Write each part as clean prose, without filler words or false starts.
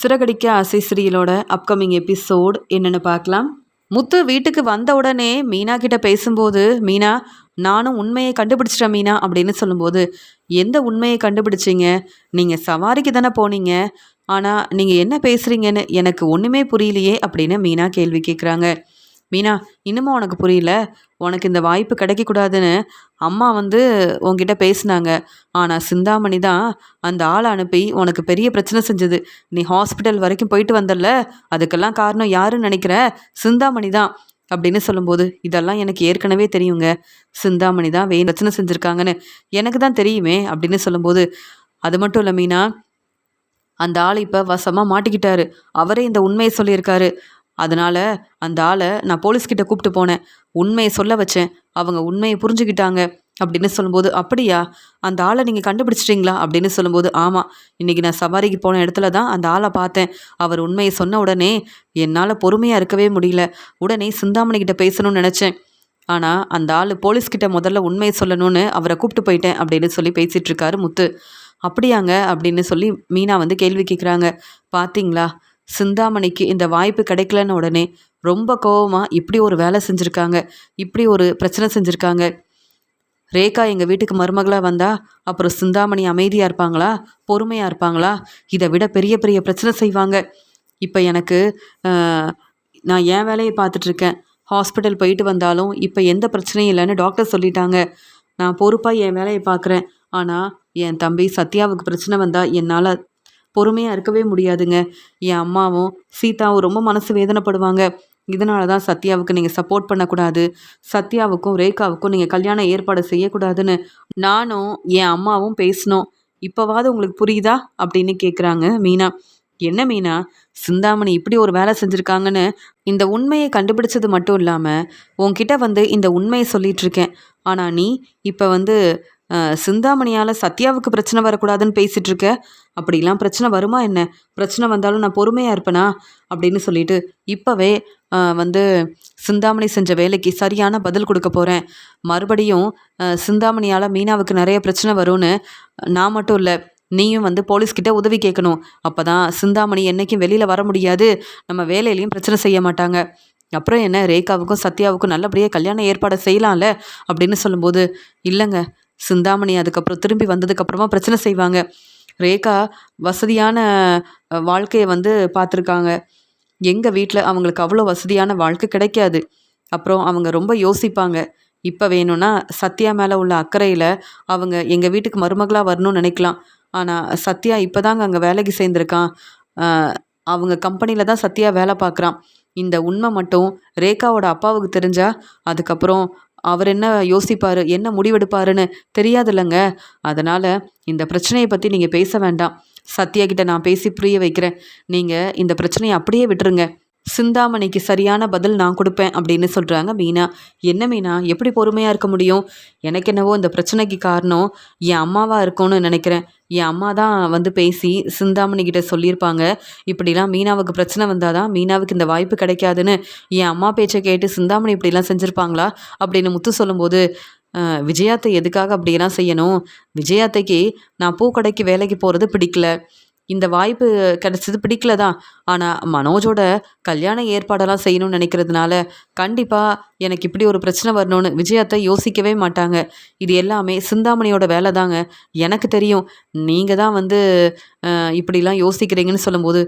சிறகடிக்க ஆசை சீரியலோட upcoming episode என்னென்னு பார்க்கலாம். முத்து வீட்டுக்கு வந்த உடனே மீனா கிட்ட பேசும்போது, மீனா நானும் உண்மையை கண்டுபிடிச்சிட்டேன் மீனா அப்படின்னு சொல்லும்போது, எந்த உண்மையை கண்டுபிடிச்சிங்க? நீங்கள் சவாரிக்கு தானே போனீங்க, ஆனால் நீங்கள் என்ன பேசுகிறீங்கன்னு எனக்கு ஒன்றுமே புரியலையே அப்படின்னு மீனா கேள்வி கேட்குறாங்க. மீனா இன்னமும் உனக்கு புரியல, உனக்கு இந்த வாய்ப்பு கிடைக்கக்கூடாதுன்னு அம்மா உன்கிட்ட பேசினாங்க. ஆனால் சிந்தாமணி தான் அந்த ஆளை அனுப்பி உனக்கு பெரிய பிரச்சனை செஞ்சது. நீ ஹாஸ்பிட்டல் வரைக்கும் போயிட்டு வந்தல்ல, அதுக்கெல்லாம் காரணம் யாருன்னு நினைக்கிற? சிந்தாமணி தான் அப்படின்னு சொல்லும்போது, இதெல்லாம் எனக்கு ஏற்கனவே தெரியுங்க. சிந்தாமணி தான் பிரச்சனை செஞ்சுருக்காங்கன்னு எனக்கு தான் தெரியுமே அப்படின்னு சொல்லும்போது, அது மட்டும் இல்லை மீனா, அந்த ஆள் இப்போ வசமாக மாட்டிக்கிட்டாரு. அவரே இந்த உண்மையை சொல்லியிருக்காரு. அதனால் அந்த ஆளை நான் போலீஸ்கிட்ட கூப்பிட்டு போனேன். உண்மையை சொல்ல வச்சேன். அவங்க உண்மையை புரிஞ்சுக்கிட்டாங்க அப்படின்னு சொல்லும்போது, அப்படியா, அந்த ஆளை நீங்கள் கண்டுபிடிச்சிட்டிங்களா அப்படின்னு சொல்லும்போது, ஆமாம், இன்றைக்கி நான் சவாரிக்கு போன இடத்துல தான் அந்த ஆளை பார்த்தேன். அவர் உண்மையை சொன்ன உடனே என்னால் பொறுமையாக இருக்கவே முடியல. உடனே சிந்தாமணிக்கிட்ட பேசணும்னு நினச்சேன். ஆனால் அந்த ஆள் போலீஸ்கிட்ட முதல்ல உண்மையை சொல்லணும்னு அவரை கூப்பிட்டு போயிட்டேன் அப்படின்னு சொல்லி பேசிகிட்டு இருக்காரு முத்து. அப்படியாங்க அப்படின்னு சொல்லி மீனா கேள்வி கேட்குறாங்க. பார்த்தீங்களா, சிந்தாமணிக்கு இந்த வாய்ப்பு கிடைக்கலன்னு உடனே ரொம்ப கோவமாக இப்படி ஒரு வேலை செஞ்சுருக்காங்க, இப்படி ஒரு பிரச்சனை செஞ்சுருக்காங்க. ரேகா எங்கள் வீட்டுக்கு மருமகளாக வந்தால் அப்புறம் சிந்தாமணி அமைதியாக இருப்பாங்களா, பொறுமையாக இருப்பாங்களா? இதை விட பெரிய பெரிய பிரச்சனை செய்வாங்க. இப்போ எனக்கு நான் என் வேலையை பார்த்துட்ருக்கேன். ஹாஸ்பிட்டல் போயிட்டு வந்தாலும் இப்போ எந்த பிரச்சனையும் இல்லைன்னு டாக்டர் சொல்லிட்டாங்க. நான் பொறுப்பாக என் வேலையை பார்க்குறேன். ஆனால் என் தம்பி சத்யாவுக்கு பிரச்சனை வந்தால் என்னால் பொறுமையாக இருக்கவே முடியாதுங்க. என் அம்மாவும் சீதாவும் ரொம்ப மனசு வேதனைப்படுவாங்க. இதனால தான் சத்யாவுக்கு நீங்கள் சப்போர்ட் பண்ணக்கூடாது, சத்யாவுக்கும் ரேகாவுக்கும் நீங்கள் கல்யாணம் ஏற்பாடு செய்யக்கூடாதுன்னு நானும் என் அம்மாவும் பேசினோம். இப்போவாது உங்களுக்கு புரியுதா அப்படின்னு கேட்குறாங்க மீனா. என்ன மீனா, சிந்தாமணி இப்படி ஒரு வேலை செஞ்சுருக்காங்கன்னு இந்த உண்மையை கண்டுபிடிச்சது மட்டும் இல்லாமல் உன்கிட்ட இந்த உண்மையை சொல்லிகிட்ருக்கேன். ஆனால் நீ இப்போ சிந்தாமணியால் சத்யாவுக்கு பிரச்சனை வரக்கூடாதுன்னு பேசிகிட்டு இருக்க. அப்படிலாம் பிரச்சனை வருமா என்ன? பிரச்சனை வந்தாலும் நான் பொறுமையாக இருப்பேனா அப்படின்னு சொல்லிட்டு இப்போவே சிந்தாமணி செஞ்ச வேலைக்கு சரியான பதில் கொடுக்க போகிறேன். மறுபடியும் சிந்தாமணியால் மீனாவுக்கு நிறைய பிரச்சனை வரும்னு நான் மட்டும் இல்லை, நீயும் போலீஸ்கிட்ட உதவி கேட்கணும். அப்போ தான் சிந்தாமணி என்றைக்கும் வெளியில் வர முடியாது, நம்ம வேலையிலையும் பிரச்சனை செய்ய மாட்டாங்க. அப்புறம் என்ன, ரேகாவுக்கும் சத்யாவுக்கும் நல்லபடியாக கல்யாணம் ஏற்பாடு செய்யலாம்ல அப்படின்னு சொல்லும்போது, இல்லைங்க, சிந்தாமணி அதுக்கப்புறம் திரும்பி வந்ததுக்கப்புறமா பிரச்சனை செய்வாங்க. ரேகா வசதியான வாழ்க்கையை பார்த்துருக்காங்க. எங்கள் வீட்டில் அவங்களுக்கு அவ்வளோ வசதியான வாழ்க்கை கிடைக்காது. அப்புறம் அவங்க ரொம்ப யோசிப்பாங்க. இப்போ வேணும்னா சத்யா மேலே உள்ள அக்கறையில் அவங்க எங்கள் வீட்டுக்கு மருமகளாக வரணும்னு நினைக்கலாம். ஆனால் சத்யா இப்போ தாங்க அங்கே வேலைக்கு சேர்ந்துருக்கான். அவங்க கம்பெனியில் தான் சத்யா வேலை பார்க்குறான். இந்த உண்மை மட்டும் ரேகாவோட அப்பாவுக்கு தெரிஞ்சால் அதுக்கப்புறம் அவர் என்ன யோசிப்பார், என்ன முடிவெடுப்பாருன்னு தெரியாதுல்லங்க. அதனால் இந்த பிரச்சனையை பற்றி நீங்கள் பேச வேண்டாம். சத்யா கிட்ட நான் பேசி புரிய வைக்கிறேன். நீங்கள் இந்த பிரச்சனையை அப்படியே விட்டுருங்க. சிந்தாமணிக்கு சரியான பதில் நான் கொடுப்பேன் அப்படின்னு சொல்கிறாங்க மீனா. என்ன மீனா, எப்படி பொறுமையாக இருக்க முடியும்? எனக்கு என்னவோ இந்த பிரச்சனைக்கு காரணம் என் அம்மாவாக இருக்கும்னு நினைக்கிறேன். என் அம்மா தான் பேசி சிந்தாமணிக்கிட்ட சொல்லியிருப்பாங்க. இப்படிலாம் மீனாவுக்கு பிரச்சனை வந்தால் தான் மீனாவுக்கு இந்த வாய்ப்பு கிடைக்காதுன்னு என் அம்மா பேச்சை கேட்டு சிந்தாமணி இப்படிலாம் செஞ்சுருப்பாங்களா அப்படின்னு முத்து சொல்லும்போது, விஜயாத்தை எதுக்காக அப்படியெல்லாம் செய்யணும்? விஜயாத்தைக்கு நான் பூக்கடைக்கு வேலைக்கு போகிறது பிடிக்கல, இந்த வாய்ப்பு கிடைச்சது பிடிக்கல தான். ஆனால் மனோஜோட கல்யாண ஏற்பாடெல்லாம் செய்யணும்னு நினைக்கிறதுனால கண்டிப்பாக எனக்கு இப்படி ஒரு பிரச்சனை வரணும்னு விஜயாத்தை யோசிக்கவே மாட்டாங்க. இது எல்லாமே சிந்தாமணியோட வேலை தாங்க. எனக்கு தெரியும். நீங்கள் தான் இப்படிலாம் யோசிக்கிறீங்கன்னு சொல்லும்போது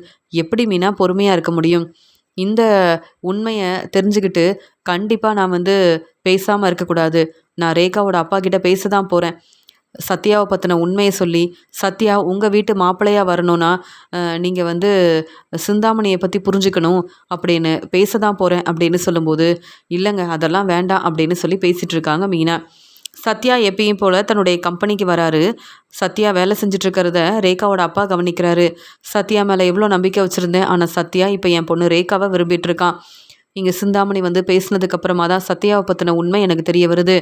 எப்படி மீனா பொறுமையாக இருக்க முடியும்? இந்த உண்மையை தெரிஞ்சுக்கிட்டு கண்டிப்பாக நான் பேசாமல் இருக்கக்கூடாது. நான் ரேகாவோட அப்பா கிட்ட பேச தான் போகிறேன். சத்யாவை பற்றின உண்மையை சொல்லி, சத்யா உங்கள் வீட்டு மாப்பிள்ளையாக வரணும்னா நீங்கள் சிந்தாமணியை பற்றி புரிஞ்சுக்கணும் அப்படின்னு பேச தான் போகிறேன் அப்படின்னு சொல்லும்போது, இல்லைங்க அதெல்லாம் வேண்டாம் அப்படின்னு சொல்லி பேசிகிட்டு இருக்காங்க மீனா. சத்யா எப்பயும் போல் தன்னுடைய கம்பெனிக்கு வராரு. சத்யா வேலை செஞ்சிட்ருக்கிறத ரேகாவோட அப்பா கவனிக்கிறாரு. சத்யா மேலே எவ்வளோ நம்பிக்கை வச்சுருந்தேன், ஆனால் சத்யா இப்போ என் பொண்ணு ரேகாவை விரும்பிகிட்ருக்கான். இங்கே சிந்தாமணி பேசினதுக்கப்புறமா தான் சத்யாவை பற்றின உண்மை எனக்கு தெரிய வருது.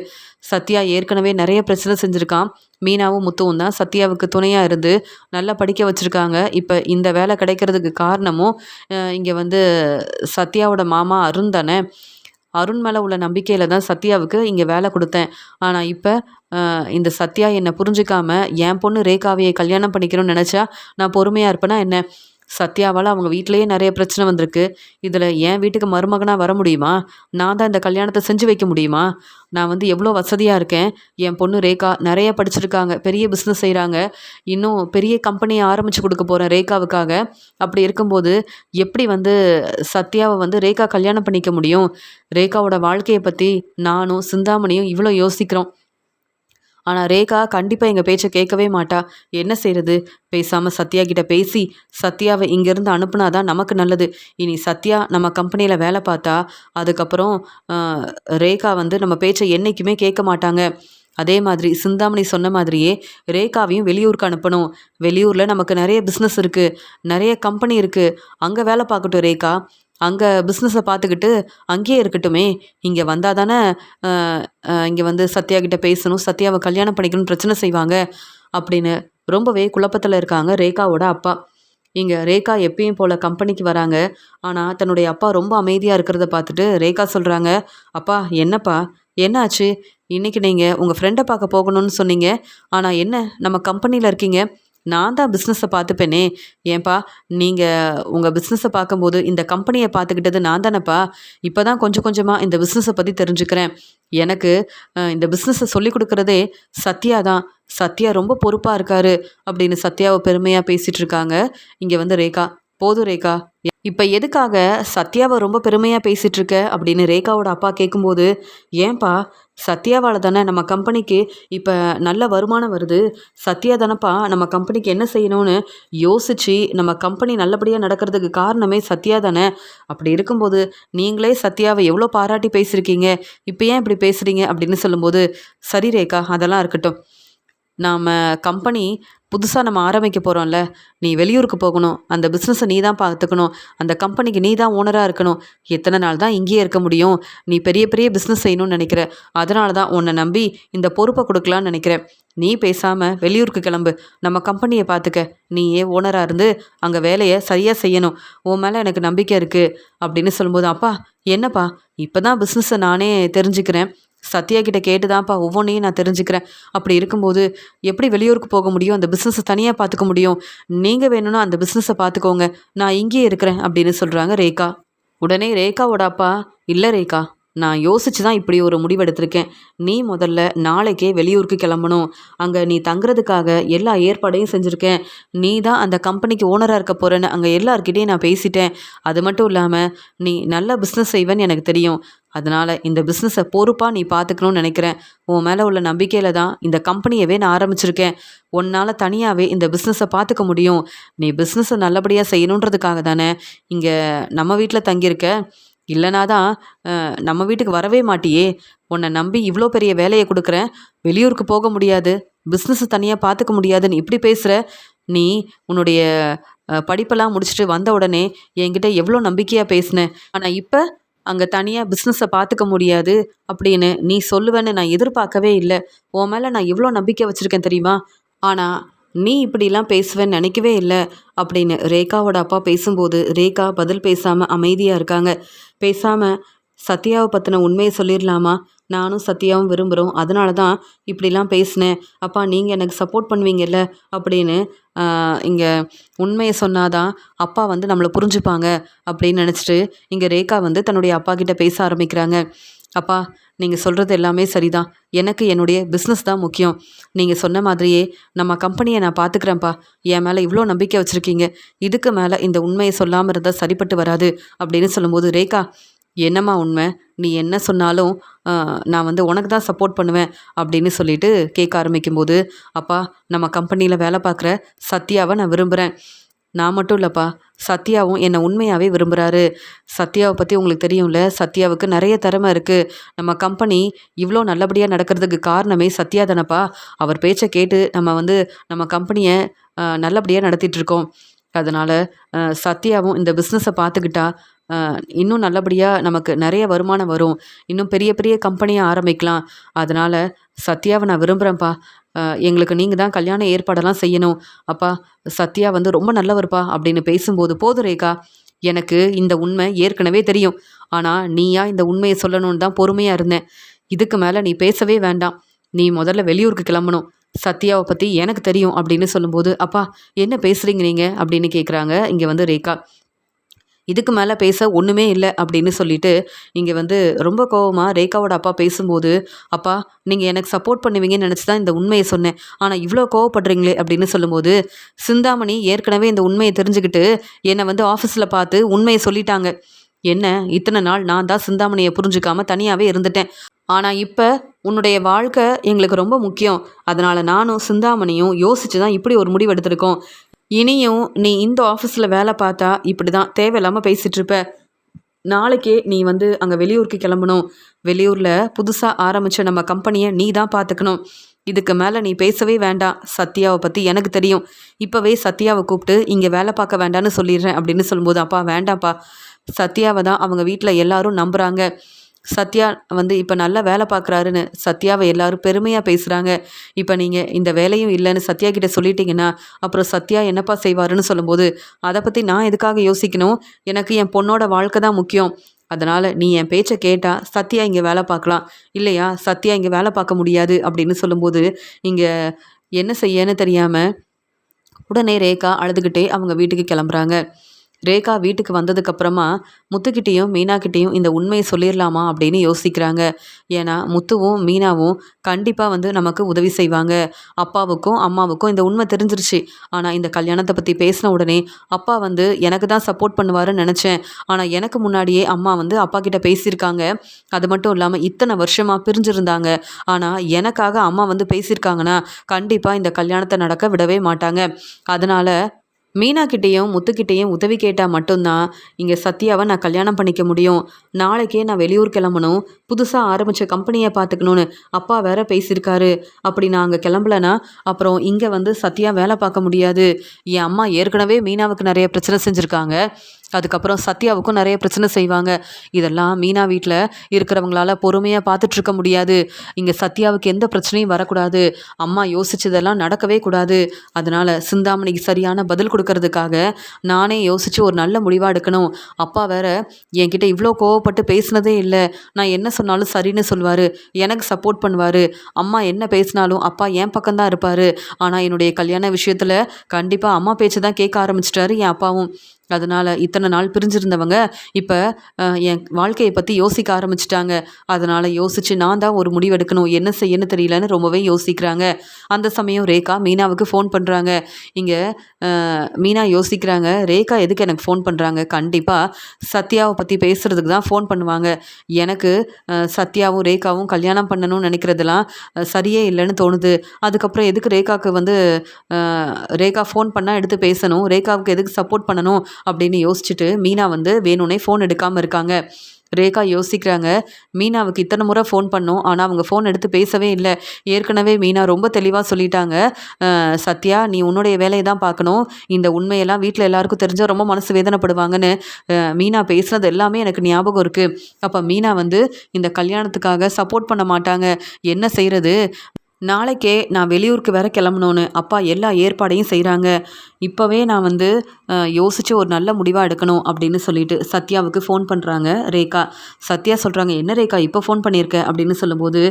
சத்யா ஏற்கனவே நிறைய பிரச்சனை செஞ்சுருக்கான். மீனாவும் முத்துவும் தான் சத்யாவுக்கு துணையாக இருந்து நல்லா படிக்க வச்சுருக்காங்க. இப்போ இந்த வேலை கிடைக்கிறதுக்கு காரணமும் இங்கே சத்யாவோட மாமா அருண் தானே. அருண் மேலே உள்ள நம்பிக்கையில் தான் சத்யாவுக்கு இங்கே வேலை கொடுத்தேன். ஆனால் இப்போ இந்த சத்யா என்னை புரிஞ்சுக்காம என் பொண்ணு ரேகாவையை கல்யாணம் பண்ணிக்கணும்னு நினச்சா நான் பொறுமையாக இருப்பேனா என்ன? சத்யாவால் அவங்க வீட்டிலேயே நிறைய பிரச்சனை வந்திருக்கு. இதில் என் வீட்டுக்கு மருமகனாக வர முடியுமா? நான் தான் இந்த கல்யாணத்தை செஞ்சு வைக்க முடியுமா? நான் வந்து எவ்வளோ வசதியாக இருக்கேன். என் பொண்ணு ரேகா நிறைய படிச்சிருக்காங்க, பெரிய பிஸ்னஸ் செய்கிறாங்க. இன்னும் பெரிய கம்பெனியை ஆரம்பித்து கொடுக்க போகிறேன் ரேகாவுக்காக. அப்படி இருக்கும்போது எப்படி வந்து சத்யாவை வந்து ரேகா கல்யாணம் பண்ணிக்க முடியும்? ரேகாவோட வாழ்க்கையை பற்றி நானும் சிந்தாமணியும் இவ்வளோ யோசிக்கிறோம். ஆனால் ரேகா கண்டிப்பாக எங்கள் பேச்சை கேட்கவே மாட்டா. என்ன செய்கிறது? பேசாமல் சத்யா கிட்ட பேசி சத்யாவை இங்கேருந்து அனுப்புனா தான் நமக்கு நல்லது. இனி சத்யா நம்ம கம்பெனியில் வேலை பார்த்தா அதுக்கப்புறம் ரேகா வந்து நம்ம பேச்சை என்றைக்குமே கேட்க மாட்டாங்க. அதே மாதிரி சிந்தாமணி சொன்ன மாதிரியே ரேகாவையும் வெளியூருக்கு அனுப்பணும். வெளியூரில் நமக்கு நிறைய பிஸ்னஸ் இருக்குது, நிறைய கம்பெனி இருக்குது. அங்கே வேலை பார்க்கட்டும் ரேகா. அங்கே பிஸ்னஸை பார்த்துக்கிட்டு அங்கேயே இருக்கட்டுமே. இங்கே வந்தால் தானே இங்கே வந்து சத்யா கிட்ட பேசணும், சத்யாவை கல்யாணம் பண்ணிக்கணும்னு பிரச்சனை செய்வாங்க அப்படின்னு ரொம்பவே குழப்பத்தில் இருக்காங்க ரேகாவோட அப்பா. இங்கே ரேகா எப்பயும் போல் கம்பெனிக்கு வராங்க. ஆனால் தன்னுடைய அப்பா ரொம்ப அமைதியாக இருக்கிறத பார்த்துட்டு ரேகா சொல்கிறாங்க, அப்பா என்னப்பா என்னாச்சு? இன்றைக்கி நீங்கள் உங்கள் ஃப்ரெண்டை பார்க்க போகணும்னு சொன்னீங்க, ஆனால் என்ன நம்ம கம்பெனியில் இருக்கீங்க? நான் தான் பிஸ்னஸை பார்த்துப்பேனே. ஏன்பா நீங்கள் உங்கள் பிஸ்னஸை பார்க்கும்போது இந்த கம்பெனியை பார்த்துக்கிட்டது நான் தானேப்பா. இப்போ தான் கொஞ்சம் கொஞ்சமாக இந்த பிஸ்னஸை பற்றி தெரிஞ்சுக்கிறேன். எனக்கு இந்த பிஸ்னஸை சொல்லிக் கொடுக்குறதே சத்யா தான். சத்யா ரொம்ப பொறுப்பாக இருக்காரு அப்படின்னு சத்யாவை பெருமையாக பேசிகிட்டு இருக்காங்க இங்கே வந்து ரேகா. போதும் ரேகா, இப்போ எதுக்காக சத்யாவை ரொம்ப பெருமையாக பேசிகிட்டு இருக்க அப்படின்னு ரேகாவோட அப்பா கேட்கும்போது, ஏன்பா சத்யாவால் தானே நம்ம கம்பெனிக்கு இப்போ நல்ல வருமானம் வருது. சத்யா தானேப்பா நம்ம கம்பெனிக்கு என்ன செய்யணும்னு யோசித்து நம்ம கம்பெனி நல்லபடியாக நடக்கிறதுக்கு காரணமே சத்யா தானே. அப்படி இருக்கும்போது நீங்களே சத்யாவை எவ்வளோ பாராட்டி பேசியிருக்கீங்க, இப்போ ஏன் இப்படி பேசுகிறீங்க அப்படின்னு சொல்லும்போது, சரி ரேகா அதெல்லாம் இருக்கட்டும். நாம் கம்பெனி புதுசாக நம்ம ஆரம்பிக்க போகிறோம்ல, நீ வெளியூருக்கு போகணும், அந்த பிஸ்னஸை நீ தான் பார்த்துக்கணும், அந்த கம்பெனிக்கு நீ தான் ஓனராக இருக்கணும். எத்தனை நாள் தான் இங்கேயே இருக்க முடியும்? நீ பெரிய பெரிய பிஸ்னஸ் செய்யணும்னு நினைக்கிற. அதனால தான் உன்னை நம்பி இந்த பொறுப்பை கொடுக்கலான்னு நினைக்கிறேன். நீ பேசாமல் வெளியூருக்கு கிளம்பு, நம்ம கம்பெனியை பார்த்துக்க. நீயே ஓனராக இருந்து அங்கே வேலையை சரியாக செய்யணும். உன் மேலே எனக்கு நம்பிக்கை இருக்குது அப்படின்னு சொல்லும்போது, அப்பா என்னப்பா இப்போ தான் பிஸ்னஸை நானே தெரிஞ்சுக்கிறேன். சத்யா கிட்ட கேட்டு தான்ப்பா ஒவ்வொன்றையும் நான் தெரிஞ்சுக்கிறேன். அப்படி இருக்கும்போது எப்படி வெளியூருக்கு போக முடியும்? அந்த பிஸ்னஸை தனியாக பார்த்துக்க முடியும். நீங்கள் வேணும்னா அந்த பிஸ்னஸை பார்த்துக்கோங்க, நான் இங்கேயே இருக்கிறேன் அப்படின்னு சொல்கிறாங்க ரேகா. உடனே ரேகாவோட அப்பா, இல்லை ரேகா, நான் யோசிச்சு தான் இப்படி ஒரு முடிவெடுத்திருக்கேன். நீ முதல்ல நாளைக்கே வெளியூருக்கு கிளம்பணும். அங்கே நீ தங்குறதுக்காக எல்லா ஏற்பாடையும் செஞ்சுருக்கேன். நீ தான் அந்த கம்பெனிக்கு ஓனராக இருக்க போகிறேன்னு அங்கே எல்லார்கிட்டையும் நான் பேசிட்டேன். அது மட்டும் இல்லாமல் நீ நல்ல பிஸ்னஸ் செய்வேன்னு எனக்கு தெரியும். அதனால் இந்த பிஸ்னஸை பொறுப்பாக நீ பார்த்துக்கணும்னு நினைக்கிறேன். உன் மேலே உள்ள நம்பிக்கையில் தான் இந்த கம்பெனியவே நான் ஆரம்பிச்சிருக்கேன். உன்னால் தனியாகவே இந்த பிஸ்னஸை பார்த்துக்க முடியும். நீ பிஸ்னஸை நல்லபடியாக செய்யணுன்றதுக்காக தானே இங்கே நம்ம வீட்டில் தங்கியிருக்க. இல்லைனா தான் நம்ம வீட்டுக்கு வரவே மாட்டியே. உன்னை நம்பி இவ்வளோ பெரிய வேலையை கொடுக்குறேன், வெளியூருக்கு போக முடியாது, பிஸ்னஸை தனியாக பார்த்துக்க முடியாதுன்னு இப்படி பேசுகிற. நீ உன்னுடைய படிப்பெல்லாம் முடிச்சுட்டு வந்த உடனே என்கிட்ட எவ்வளோ நம்பிக்கையாக பேசினேன். ஆனால் இப்போ அங்கே தனியாக பிஸ்னஸை பார்த்துக்க முடியாது அப்படின்னு நீ சொல்லுவேன்னு நான் எதிர்பார்க்கவே இல்லை. உன் மேலே நான் எவ்வளோ நம்பிக்கை வச்சுருக்கேன் தெரியுமா? ஆனால் நீ இப்படிலாம் பேசுவேன்னு நினைக்கவே இல்லை அப்படின்னு ரேகாவோட அப்பா பேசும்போது ரேகா பதில் பேசாமல் அமைதியாக இருக்காங்க. பேசாமல் சத்யாவை பற்றின உண்மையை சொல்லிடலாமா? நானும் சத்யாவும் விரும்புகிறோம், அதனால தான் இப்படிலாம் பேசினேன். அப்பா நீங்கள் எனக்கு சப்போர்ட் பண்ணுவீங்கல்ல அப்படின்னு இங்கே உண்மையை சொன்னாதான் அப்பா வந்து நம்மளை புரிஞ்சுப்பாங்க அப்படின்னு நினச்சிட்டு இங்கே ரேகா வந்து தன்னுடைய அப்பா கிட்ட பேச ஆரம்பிக்கிறாங்க. அப்பா நீங்கள் சொல்கிறது எல்லாமே சரிதான். எனக்கு என்னுடைய பிஸ்னஸ் தான் முக்கியம். நீங்கள் சொன்ன மாதிரியே நம்ம கம்பெனியை நான் பார்த்துக்கிறேன்ப்பா. என் மேலே இவ்வளோ நம்பிக்கை வச்சுருக்கீங்க. இதுக்கு மேலே இந்த உண்மையை சொல்லாமல் இருந்தால் சரிப்பட்டு வராது அப்படின்னு சொல்லும்போது, ரேகா என்னம்மா உண்மை? நீ என்ன சொன்னாலும் நான் வந்து உனக்கு தான் சப்போர்ட் பண்ணுவேன் அப்படின்னு சொல்லிட்டு கேட்க ஆரம்பிக்கும்போது, அப்பா நம்ம கம்பெனியில் வேலை பார்க்குற சத்யாவை நான் விரும்புகிறேன். நான் மட்டும் இல்லைப்பா, சத்யாவும் என்னை உண்மையாகவே விரும்புகிறாரு. சத்யாவை பற்றி உங்களுக்கு தெரியும்ல, சத்யாவுக்கு நிறைய திறமை இருக்குது. நம்ம கம்பெனி இவ்வளோ நல்லபடியாக நடக்கிறதுக்கு காரணமே சத்யா தானப்பா. அவர் பேச்சை கேட்டு நம்ம வந்து நம்ம கம்பெனியை நல்லபடியாக நடத்திட்டுருக்கோம். அதனால் சத்யாவும் இந்த பிஸ்னஸை பார்த்துக்கிட்டா இன்னும் நல்லபடியாக நமக்கு நிறைய வருமானம் வரும். இன்னும் பெரிய பெரிய கம்பெனியை ஆரம்பிக்கலாம். அதனால் சத்யாவை நான் விரும்புகிறேன்ப்பா. எங்களுக்கு நீங்கள் தான் கல்யாண ஏற்பாடெல்லாம் செய்யணும். அப்பா சத்யா வந்து ரொம்ப நல்லவர்ப்பா அப்படின்னு பேசும்போது, போதும் ரேகா, எனக்கு இந்த உண்மை ஏற்கனவே தெரியும். ஆனால் நீயா இந்த உண்மையை சொல்லணும்னு தான் பொறுமையாக இருந்தேன். இதுக்கு மேலே நீ பேசவே வேண்டாம். நீ முதல்ல வெளியூருக்கு கிளம்பணும். சத்யாவை பற்றி எனக்கு தெரியும் அப்படின்னு சொல்லும்போது, அப்பா என்ன பேசுகிறீங்க நீங்கள் அப்படின்னு கேட்குறாங்க இங்கே வந்து ரேகா. இதுக்கு மேலே பேச ஒன்றுமே இல்லை அப்படின்னு சொல்லிட்டு இங்கே வந்து ரொம்ப கோவமாக ரேகாவோட அப்பா பேசும்போது, அப்பா நீங்கள் எனக்கு சப்போர்ட் பண்ணுவீங்கன்னு நினச்சி தான் இந்த உண்மையை சொன்னேன், ஆனால் இவ்வளோ கோவப்படுறீங்களே அப்படின்னு சொல்லும்போது, சிந்தாமணி ஏற்கனவே இந்த உண்மையை தெரிஞ்சுக்கிட்டு என்னை வந்து ஆஃபீஸில் பார்த்து உண்மையை சொல்லிட்டாங்க. என்ன இத்தனை நாள் நான் தான் சிந்தாமணியை புரிஞ்சுக்காம தனியாகவே இருந்துட்டேன். ஆனால் இப்போ உன்னுடைய வாழ்க்கை எங்களுக்கு ரொம்ப முக்கியம். அதனால் நானும் சிந்தாமணியும் யோசித்து தான் இப்படி ஒரு முடிவு எடுத்திருக்கோம். இனியும் நீ இந்த ஆஃபீஸில் வேலை பார்த்தா இப்படி தான் தேவையில்லாமல் பேசிகிட்டு இருப்ப. நாளைக்கே நீ வந்து அங்கே வெளியூருக்கு கிளம்பணும். வெளியூரில் புதுசாக ஆரம்பித்த நம்ம கம்பெனியை நீ தான் பார்த்துக்கணும். இதுக்கு மேலே நீ பேசவே வேண்டாம். சத்யாவை பற்றி எனக்கு தெரியும். இப்போவே சத்யாவை கூப்பிட்டு இங்கே வேலை பார்க்க வேண்டான்னு சொல்லிடுறேன் அப்படின்னு சொல்லும்போது, அப்பா வேண்டாம்ப்பா, சத்யாவை தான் அவங்க வீட்டில் எல்லாரும் நம்புகிறாங்க. சத்யா வந்து இப்போ நல்லா வேலை பார்க்குறாருன்னு சத்யாவை எல்லாரும் பெருமையாக பேசுகிறாங்க. இப்போ நீங்கள் இந்த வேலையும் இல்லைன்னு சத்யா கிட்ட சொல்லிட்டீங்கன்னா அப்புறம் சத்யா என்னப்பா செய்வாருன்னு சொல்லும்போது, அதை பற்றி நான் எதுக்காக யோசிக்கணும்? எனக்கு என் பொண்ணோட வாழ்க்கை தான் முக்கியம். அதனால் நீ என் பேச்சை கேட்டால் சத்யா இங்கே வேலை பார்க்கலாம், இல்லையா சத்யா இங்கே வேலை பார்க்க முடியாது அப்படின்னு சொல்லும்போது, இங்கே என்ன செய்யன்னு தெரியாமல் உடனே ரேகா அழுதுகிட்டே அவங்க வீட்டுக்கு கிளம்புறாங்க. ரேகா வீட்டுக்கு வந்ததுக்கப்புறமா முத்துக்கிட்டேயும் மீனாக்கிட்டேயும் இந்த உண்மையை சொல்லிடலாமா அப்படின்னு யோசிக்கிறாங்க. ஏன்னா முத்துவும் மீனாவும் கண்டிப்பாக வந்து நமக்கு உதவி செய்வாங்க. அப்பாவுக்கும் அம்மாவுக்கும் இந்த உண்மை தெரிஞ்சிருச்சு. ஆனால் இந்த கல்யாணத்தை பற்றி பேசின உடனே அப்பா வந்து எனக்கு தான் சப்போர்ட் பண்ணுவாருன்னு நினச்சேன். ஆனால் எனக்கு முன்னாடியே அம்மா வந்து அப்பா கிட்ட பேசியிருக்காங்க. அது மட்டும் இல்லாமல் இத்தனை வருஷமாக பிரிஞ்சிருந்தாங்க. ஆனால் எனக்காக அம்மா வந்து பேசியிருக்காங்கன்னா கண்டிப்பாக இந்த கல்யாணத்தை நடக்க விடவே மாட்டாங்க. அதனால் மீனாக்கிட்டேயும் முத்துக்கிட்டேயும் உதவி கேட்டால் மட்டும்தான் இங்கே சத்யாவை நான் கல்யாணம் பண்ணிக்க முடியும். நாளைக்கே நான் வெளியூர் கிளம்பணும், புதுசாக ஆரம்பித்த கம்பெனியை பார்த்துக்கணுன்னு அப்பா வேற பேசியிருக்காரு. அப்படி நான் அங்கே கிளம்பலனா அப்புறம் இங்கே வந்து சத்யா வேலை பார்க்க முடியாது. என் அம்மா ஏற்கனவே மீனாவுக்கு நிறைய பிரச்சனை செஞ்சுருக்காங்க. அதுக்கப்புறம் சத்யாவுக்கும் நிறைய பிரச்சனை செய்வாங்க. இதெல்லாம் மீனா வீட்டில் இருக்கிறவங்களால பொறுமையாக பார்த்துட்ருக்க முடியாது. இங்கே சத்யாவுக்கு எந்த பிரச்சனையும் வரக்கூடாது. அம்மா யோசிச்சதெல்லாம் நடக்கவே கூடாது. அதனால் சிந்தாமணிக்கு சரியான பதில் கொடுக்கறதுக்காக நானே யோசித்து ஒரு நல்ல முடிவாக எடுக்கணும். அப்பா வேற என்கிட்ட இவ்வளோ கோவப்பட்டு பேசினதே இல்லை. நான் என்ன சொன்னாலும் சரின்னு சொல்வார், எனக்கு சப்போர்ட் பண்ணுவார். அம்மா என்ன பேசினாலும் அப்பா என் பக்கம்தான் இருப்பார். ஆனால் என்னுடைய கல்யாண விஷயத்தில் கண்டிப்பாக அம்மா பேச்சு தான் கேட்க ஆரம்பிச்சிட்டாரு என் அப்பாவும். அதனால் இத்தனை நாள் பிரிஞ்சிருந்தவங்க இப்போ என் வாழ்க்கையை பற்றி யோசிக்க ஆரம்பிச்சிட்டாங்க. அதனால் யோசித்து நான் தான் ஒரு முடிவு எடுக்கணும், என்ன செய்யன்னு தெரியலன்னு ரொம்பவே யோசிக்கிறாங்க. அந்த சமயம் ரேகா மீனாவுக்கு ஃபோன் பண்ணுறாங்க. இங்கே மீனா யோசிக்கிறாங்க, ரேகா எதுக்கு எனக்கு ஃபோன் பண்ணுறாங்க? கண்டிப்பாக சத்யாவை பற்றி பேசுகிறதுக்கு தான் ஃபோன் பண்ணுவாங்க. எனக்கு சத்யாவும் ரேகாவும் கல்யாணம் பண்ணணும்னு நினைக்கிறதெல்லாம் சரியே இல்லைன்னு தோணுது. அதுக்கப்புறம் எதுக்கு ரேகாவுக்கு வந்து ரேகா ஃபோன் பண்ணால் எடுத்து பேசணும், ரேகாவுக்கு எதுக்கு சப்போர்ட் பண்ணணும் அப்படின்னு யோசிச்சுட்டு மீனா வந்து வேணும்னே ஃபோன் எடுக்காமல் இருக்காங்க. ரேகா யோசிக்கிறாங்க, மீனாவுக்கு இத்தனை முறை ஃபோன் பண்ணோம், ஆனால் அவங்க ஃபோன் எடுத்து பேசவே இல்லை. ஏற்கனவே மீனா ரொம்ப தெளிவாக சொல்லிட்டாங்க, சத்யா நீ உன்னுடைய வேலையை தான் பார்க்கணும், இந்த உண்மையெல்லாம் வீட்டில் எல்லாருக்கும் தெரிஞ்சால் ரொம்ப மனசு வேதனைப்படுவாங்கன்னு மீனா பேசுனது எல்லாமே எனக்கு ஞாபகம் இருக்குது. அப்போ மீனா வந்து இந்த கல்யாணத்துக்காக சப்போர்ட் பண்ண மாட்டாங்க. என்ன செய்கிறது? நாளைக்கே நான் வெளியூருக்கு வேற கிளம்பணுன்னு அப்பா எல்லா ஏற்பாடையும் செய்கிறாங்க. இப்போவே நான் வந்து யோசித்து ஒரு நல்ல முடிவாக எடுக்கணும் அப்படின்னு சொல்லிட்டு சத்யாவுக்கு ஃபோன் பண்ணுறாங்க ரேகா. சத்யா சொல்கிறாங்க, என்ன ரேகா இப்போ ஃபோன் பண்ணியிருக்க அப்படின்னு சொல்லும்போது,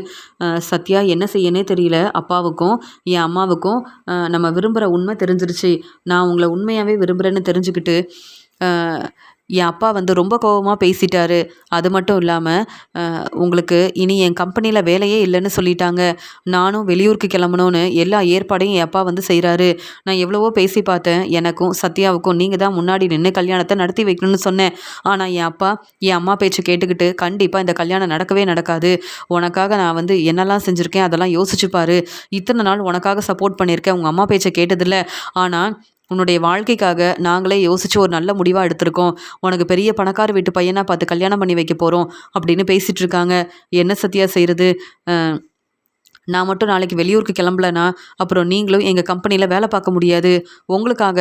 சத்யா என்ன செய்யனே தெரியல, அப்பாவுக்கும் என் அம்மாவுக்கும் நம்ம விரும்புகிற உண்மை தெரிஞ்சிருச்சு. நான் உங்களை உண்மையாகவே விரும்புகிறேன்னு தெரிஞ்சுக்கிட்டு என் அப்பா வந்து ரொம்ப கோபமாக பேசிட்டாரு. அது மட்டும் இல்லாமல் உங்களுக்கு இனி என் கம்பெனியில் வேலையே இல்லைன்னு சொல்லிட்டாங்க. நானும் வெளியூருக்கு கிளம்பணும்னு எல்லா ஏற்பாடையும் என் அப்பா வந்து செய்கிறாரு. நான் எவ்வளவோ பேசி பார்த்தேன், எனக்கும் சத்யாவுக்கும் நீங்கள் தான் முன்னாடி நின்று கல்யாணத்தை நடத்தி வைக்கணும்னு சொன்னேன். ஆனால் என் அப்பா என் அம்மா பேச்சு கேட்டுக்கிட்டு கண்டிப்பாக இந்த கல்யாணம் நடக்கவே நடக்காது. உனக்காக நான் வந்து என்னெல்லாம் செஞ்சுருக்கேன் அதெல்லாம் யோசிச்சுப்பார். இத்தனை நாள் உனக்காக சப்போர்ட் பண்ணியிருக்கேன், உங்கள் அம்மா பேச்சை கேட்டதில்லை. ஆனால் உன்னுடைய வாழ்க்கைக்காக நாங்களே யோசித்து ஒரு நல்ல முடிவாக எடுத்திருக்கோம். உனக்கு பெரிய பணக்கார வீட்டு பையனாக பார்த்து கல்யாணம் பண்ணி வைக்க போகிறோம் அப்படின்னு பேசிகிட்டு இருக்காங்க. என்ன சத்யா செய்கிறது? நான் மட்டும் நாளைக்கு வெளியூருக்கு கிளம்பலனா அப்புறம் நீங்களும் எங்கள் கம்பெனியில் வேலை பார்க்க முடியாது. உங்களுக்காக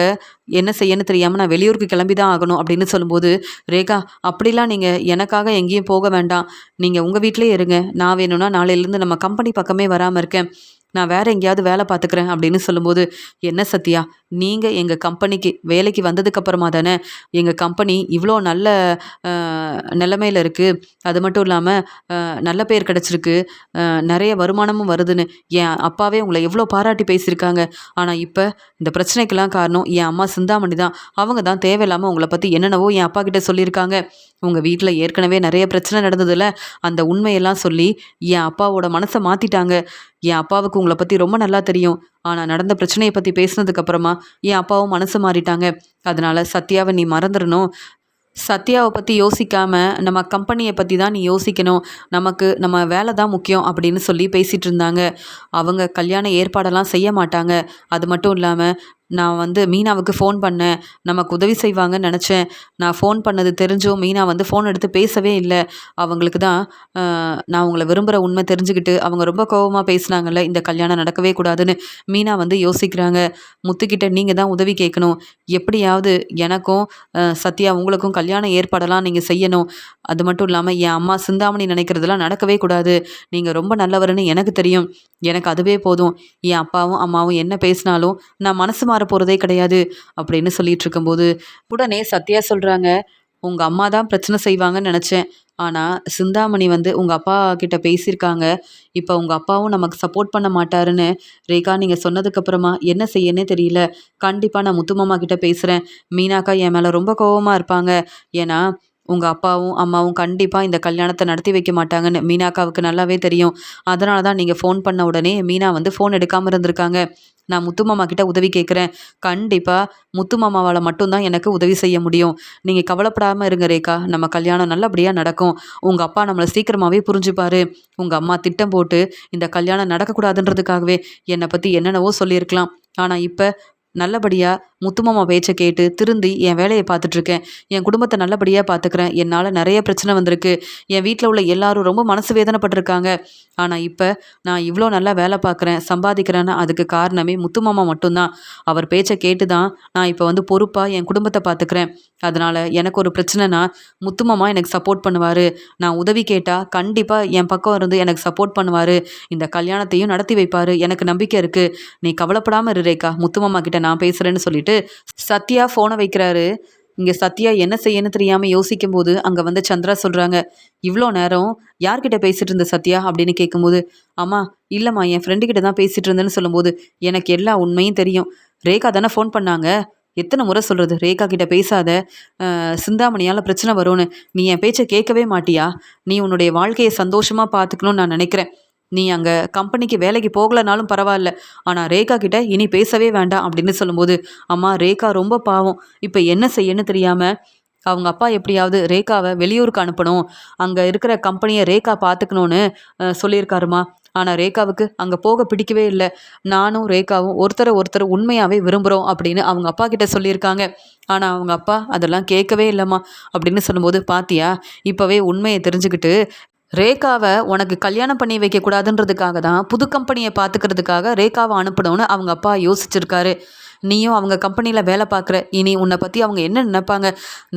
என்ன செய்யன்னு தெரியாமல் நான் வெளியூருக்கு கிளம்பி தான் ஆகணும் அப்படின்னு சொல்லும்போது, ரேகா அப்படிலாம் நீங்கள் எனக்காக எங்கேயும் போக வேண்டாம். நீங்கள் உங்கள் வீட்டிலே இருங்க. நான் வேணும்னா நாளையிலேருந்து நம்ம கம்பெனி பக்கமே வராமல் இருக்கேன். நான் வேற எங்கேயாவது வேலை பார்த்துக்கிறேன் அப்படின்னு சொல்லும்போது, என்ன சத்யா, நீங்கள் எங்கள் கம்பெனிக்கு வேலைக்கு வந்ததுக்கப்புறமா தானே எங்கள் கம்பெனி இவ்வளோ நல்ல நிலைமையில் இருக்குது. அது மட்டும் இல்லாமல் நல்ல பேர் கிடச்சிருக்கு, நிறைய வருமானமும் வருதுன்னு என் அப்பாவே உங்களை எவ்வளோ பாராட்டி பேசியிருக்காங்க. ஆனால் இப்போ இந்த பிரச்சனைக்கெல்லாம் காரணம் என் அம்மா சிந்தாமணி தான். அவங்க தான் தேவையில்லாமல் உங்களை பற்றி என்னென்னவோ என் அப்பா கிட்ட சொல்லியிருக்காங்க. உங்கள் வீட்டில் ஏற்கனவே நிறைய பிரச்சனை நடந்ததில்ல, அந்த உண்மையெல்லாம் சொல்லி என் அப்பாவோட மனசை மாற்றிட்டாங்க. என் அப்பாவுக்கு உங்களை பற்றி ரொம்ப நல்லா தெரியும். ஆனால் நடந்த பிரச்சனையை பற்றி பேசினதுக்கப்புறமா என் அப்பாவும் மனசு மாறிட்டாங்க. அதனால் சத்யாவை நீ மறந்துடணும். சத்யாவை பற்றி யோசிக்காம நம்ம கம்பெனியை பற்றி தான் நீ யோசிக்கணும். நமக்கு நம்ம வேலை தான் முக்கியம் அப்படின்னு சொல்லி பேசிகிட்டு இருந்தாங்க. அவங்க கல்யாண ஏற்பாடெல்லாம் செய்ய மாட்டாங்க. அது மட்டும் இல்லாமல் நான் மீனாவுக்கு ஃபோன் பண்ணேன். நமக்கு உதவி செய்வாங்கன்னு நினச்சேன். நான் ஃபோன் பண்ணது தெரிஞ்சும் மீனா ஃபோன் எடுத்து பேசவே இல்லை. அவங்களுக்கு தான் நான் உங்களை விரும்புகிற உண்மை தெரிஞ்சுக்கிட்டு அவங்க ரொம்ப கோபமாக பேசினாங்கல்ல, இந்த கல்யாணம் நடக்கவே கூடாதுன்னு மீனா யோசிக்கிறாங்க. முத்துக்கிட்ட நீங்கள் தான் உதவி கேட்கணும். எப்படியாவது எனக்கும் சத்யா உங்களுக்கும் கல்யாண ஏற்பாடெல்லாம் நீங்கள் செய்யணும். அது மட்டும் இல்லாமல் என் அம்மா சிந்தாமணி நினைக்கிறதெல்லாம் நடக்கவே கூடாது. நீங்கள் ரொம்ப நல்லவர்னு எனக்கு தெரியும். எனக்கு அதுவே போதும். என் அப்பாவும் அம்மாவும் என்ன பேசினாலும் நான் மனசு மாற போகிறதே கிடையாது அப்படின்னு சொல்லிட்டு இருக்கும்போது உடனே சத்யா சொல்கிறாங்க, உங்கள் அம்மா தான் பிரச்சனை செய்வாங்கன்னு நினச்சேன். ஆனால் சிந்தாமணி உங்கள் அப்பா கிட்ட பேசியிருக்காங்க. இப்போ உங்கள் அப்பாவும் நமக்கு சப்போர்ட் பண்ண மாட்டாருன்னு ரேகா நீங்கள் சொன்னதுக்கப்புறமா என்ன செய்யனே தெரியல. கண்டிப்பாக நான் முத்துமாமா கிட்ட பேசுகிறேன். மீனாக்கா என் மேலே ரொம்ப கோபமாக இருப்பாங்க. ஏன்னா உங்கள் அப்பாவும் அம்மாவும் கண்டிப்பாக இந்த கல்யாணத்தை நடத்தி வைக்க மாட்டாங்கன்னு மீனாக்காவுக்கு நல்லாவே தெரியும். அதனால தான் நீங்கள் ஃபோன் பண்ண உடனே மீனா ஃபோன் எடுக்காமல் இருந்திருக்காங்க. நான் முத்துமாமா கிட்ட உதவி கேட்குறேன். கண்டிப்பாக முத்துமாமாவால் மட்டும்தான் எனக்கு உதவி செய்ய முடியும். நீங்கள் கவலைப்படாமல் இருங்க ரேகா, நம்ம கல்யாணம் நல்லபடியாக நடக்கும். உங்கள் அப்பா நம்மளை சீக்கிரமாகவே புரிஞ்சுப்பார். உங்கள் அம்மா திட்டம் போட்டு இந்த கல்யாணம் நடக்கக்கூடாதுன்றதுக்காகவே என்னை பற்றி என்னென்னவோ சொல்லியிருக்கலாம். ஆனால் இப்போ நல்லபடியாக முத்துமாமா பேச்சை கேட்டு திருந்தி என் வேலையை பார்த்துட்ருக்கேன். என் குடும்பத்தை நல்லபடியாக பார்த்துக்கிறேன். என்னால் நிறைய பிரச்சனை வந்திருக்கு. என் வீட்டில் உள்ள எல்லாரும் ரொம்ப மனசு வேதனைப்பட்டிருக்காங்க. ஆனால் இப்போ நான் இவ்வளோ நல்லா வேலை பார்க்குறேன், சம்பாதிக்கிறேன்னா அதுக்கு காரணமே முத்துமாமா மட்டும்தான். அவர் பேச்சை கேட்டு தான் நான் இப்போ பொறுப்பாக என் குடும்பத்தை பார்த்துக்கிறேன். அதனால் எனக்கு ஒரு பிரச்சனைனா முத்துமாமா எனக்கு சப்போர்ட் பண்ணுவார். நான் உதவி கேட்டால் கண்டிப்பாக என் பக்கம் இருந்து எனக்கு சப்போர்ட் பண்ணுவார். இந்த கல்யாணத்தையும் நடத்தி வைப்பார். எனக்கு நம்பிக்கை இருக்குது. நீ கவலைப்படாமல் இரு ரேகா, முத்துமாமா கிட்ட நான் பேசுகிறேன்னு சொல்லிட்டு சத்யா ஃபோனை வைக்கிறாரு. இங்கே சத்யா என்ன செய்யன்னு தெரியாமல் யோசிக்கும் போது அங்கே சந்திரா சொல்கிறாங்க, இவ்வளோ நேரம் யார்கிட்ட பேசிகிட்டு இருந்த சத்யா அப்படின்னு கேட்கும்போது, அம்மா இல்லைம்மா என் ஃப்ரெண்டுக்கிட்ட தான் பேசிகிட்டு இருந்தேன்னு சொல்லும்போது, எனக்கு எல்லா உண்மையும் தெரியும். ரேகா தானே ஃபோன் பண்ணாங்க. எத்தனை முறை சொல்கிறது ரேகா கிட்ட பேசாத, சிந்தாமணியால் பிரச்சனை வரும்னு. நீ என் பேச்சை கேட்கவே மாட்டியா? நீ உன்னுடைய வாழ்க்கையை சந்தோஷமாக பார்த்துக்கணும்னு நான் நினைக்கிறேன். நீ அங்கே கம்பெனிக்கு வேலைக்கு போகலைனாலும் பரவாயில்ல, ஆனால் ரேகா கிட்ட இனி பேசவே வேண்டாம் அப்படின்னு சொல்லும்போது, அம்மா ரேகா ரொம்ப பாவம். இப்போ என்ன செய்யன்னு தெரியாமல் அவங்க அப்பா எப்படியாவது ரேகாவை வெளியூருக்கு அனுப்பணும், அங்கே இருக்கிற கம்பெனியை ரேகா பார்த்துக்கணுன்னு சொல்லியிருக்காருமா. ஆனால் ரேகாவுக்கு அங்கே போக பிடிக்கவே இல்லை. நானும் ரேகாவும் ஒருத்தரை உண்மையாகவே விரும்புகிறோம் அப்படின்னு அவங்க அப்பா கிட்ட சொல்லியிருக்காங்க. ஆனால் அவங்க அப்பா அதெல்லாம் கேட்கவே இல்லைம்மா அப்படின்னு சொல்லும்போது, பாத்தியா இப்போவே உண்மையை தெரிஞ்சுக்கிட்டு ரேகாவை உனக்கு கல்யாணம் பண்ணி வைக்கக்கூடாதுன்றதுக்காக தான் புது கம்பெனியை பார்த்துக்கிறதுக்காக ரேகாவை அனுப்பணும்னு அவங்க அப்பா யோசிச்சிருக்காரு. நீயும் அவங்க கம்பெனியில் வேலை பார்க்குற. இனி உன்னை பற்றி அவங்க என்ன நினைப்பாங்க?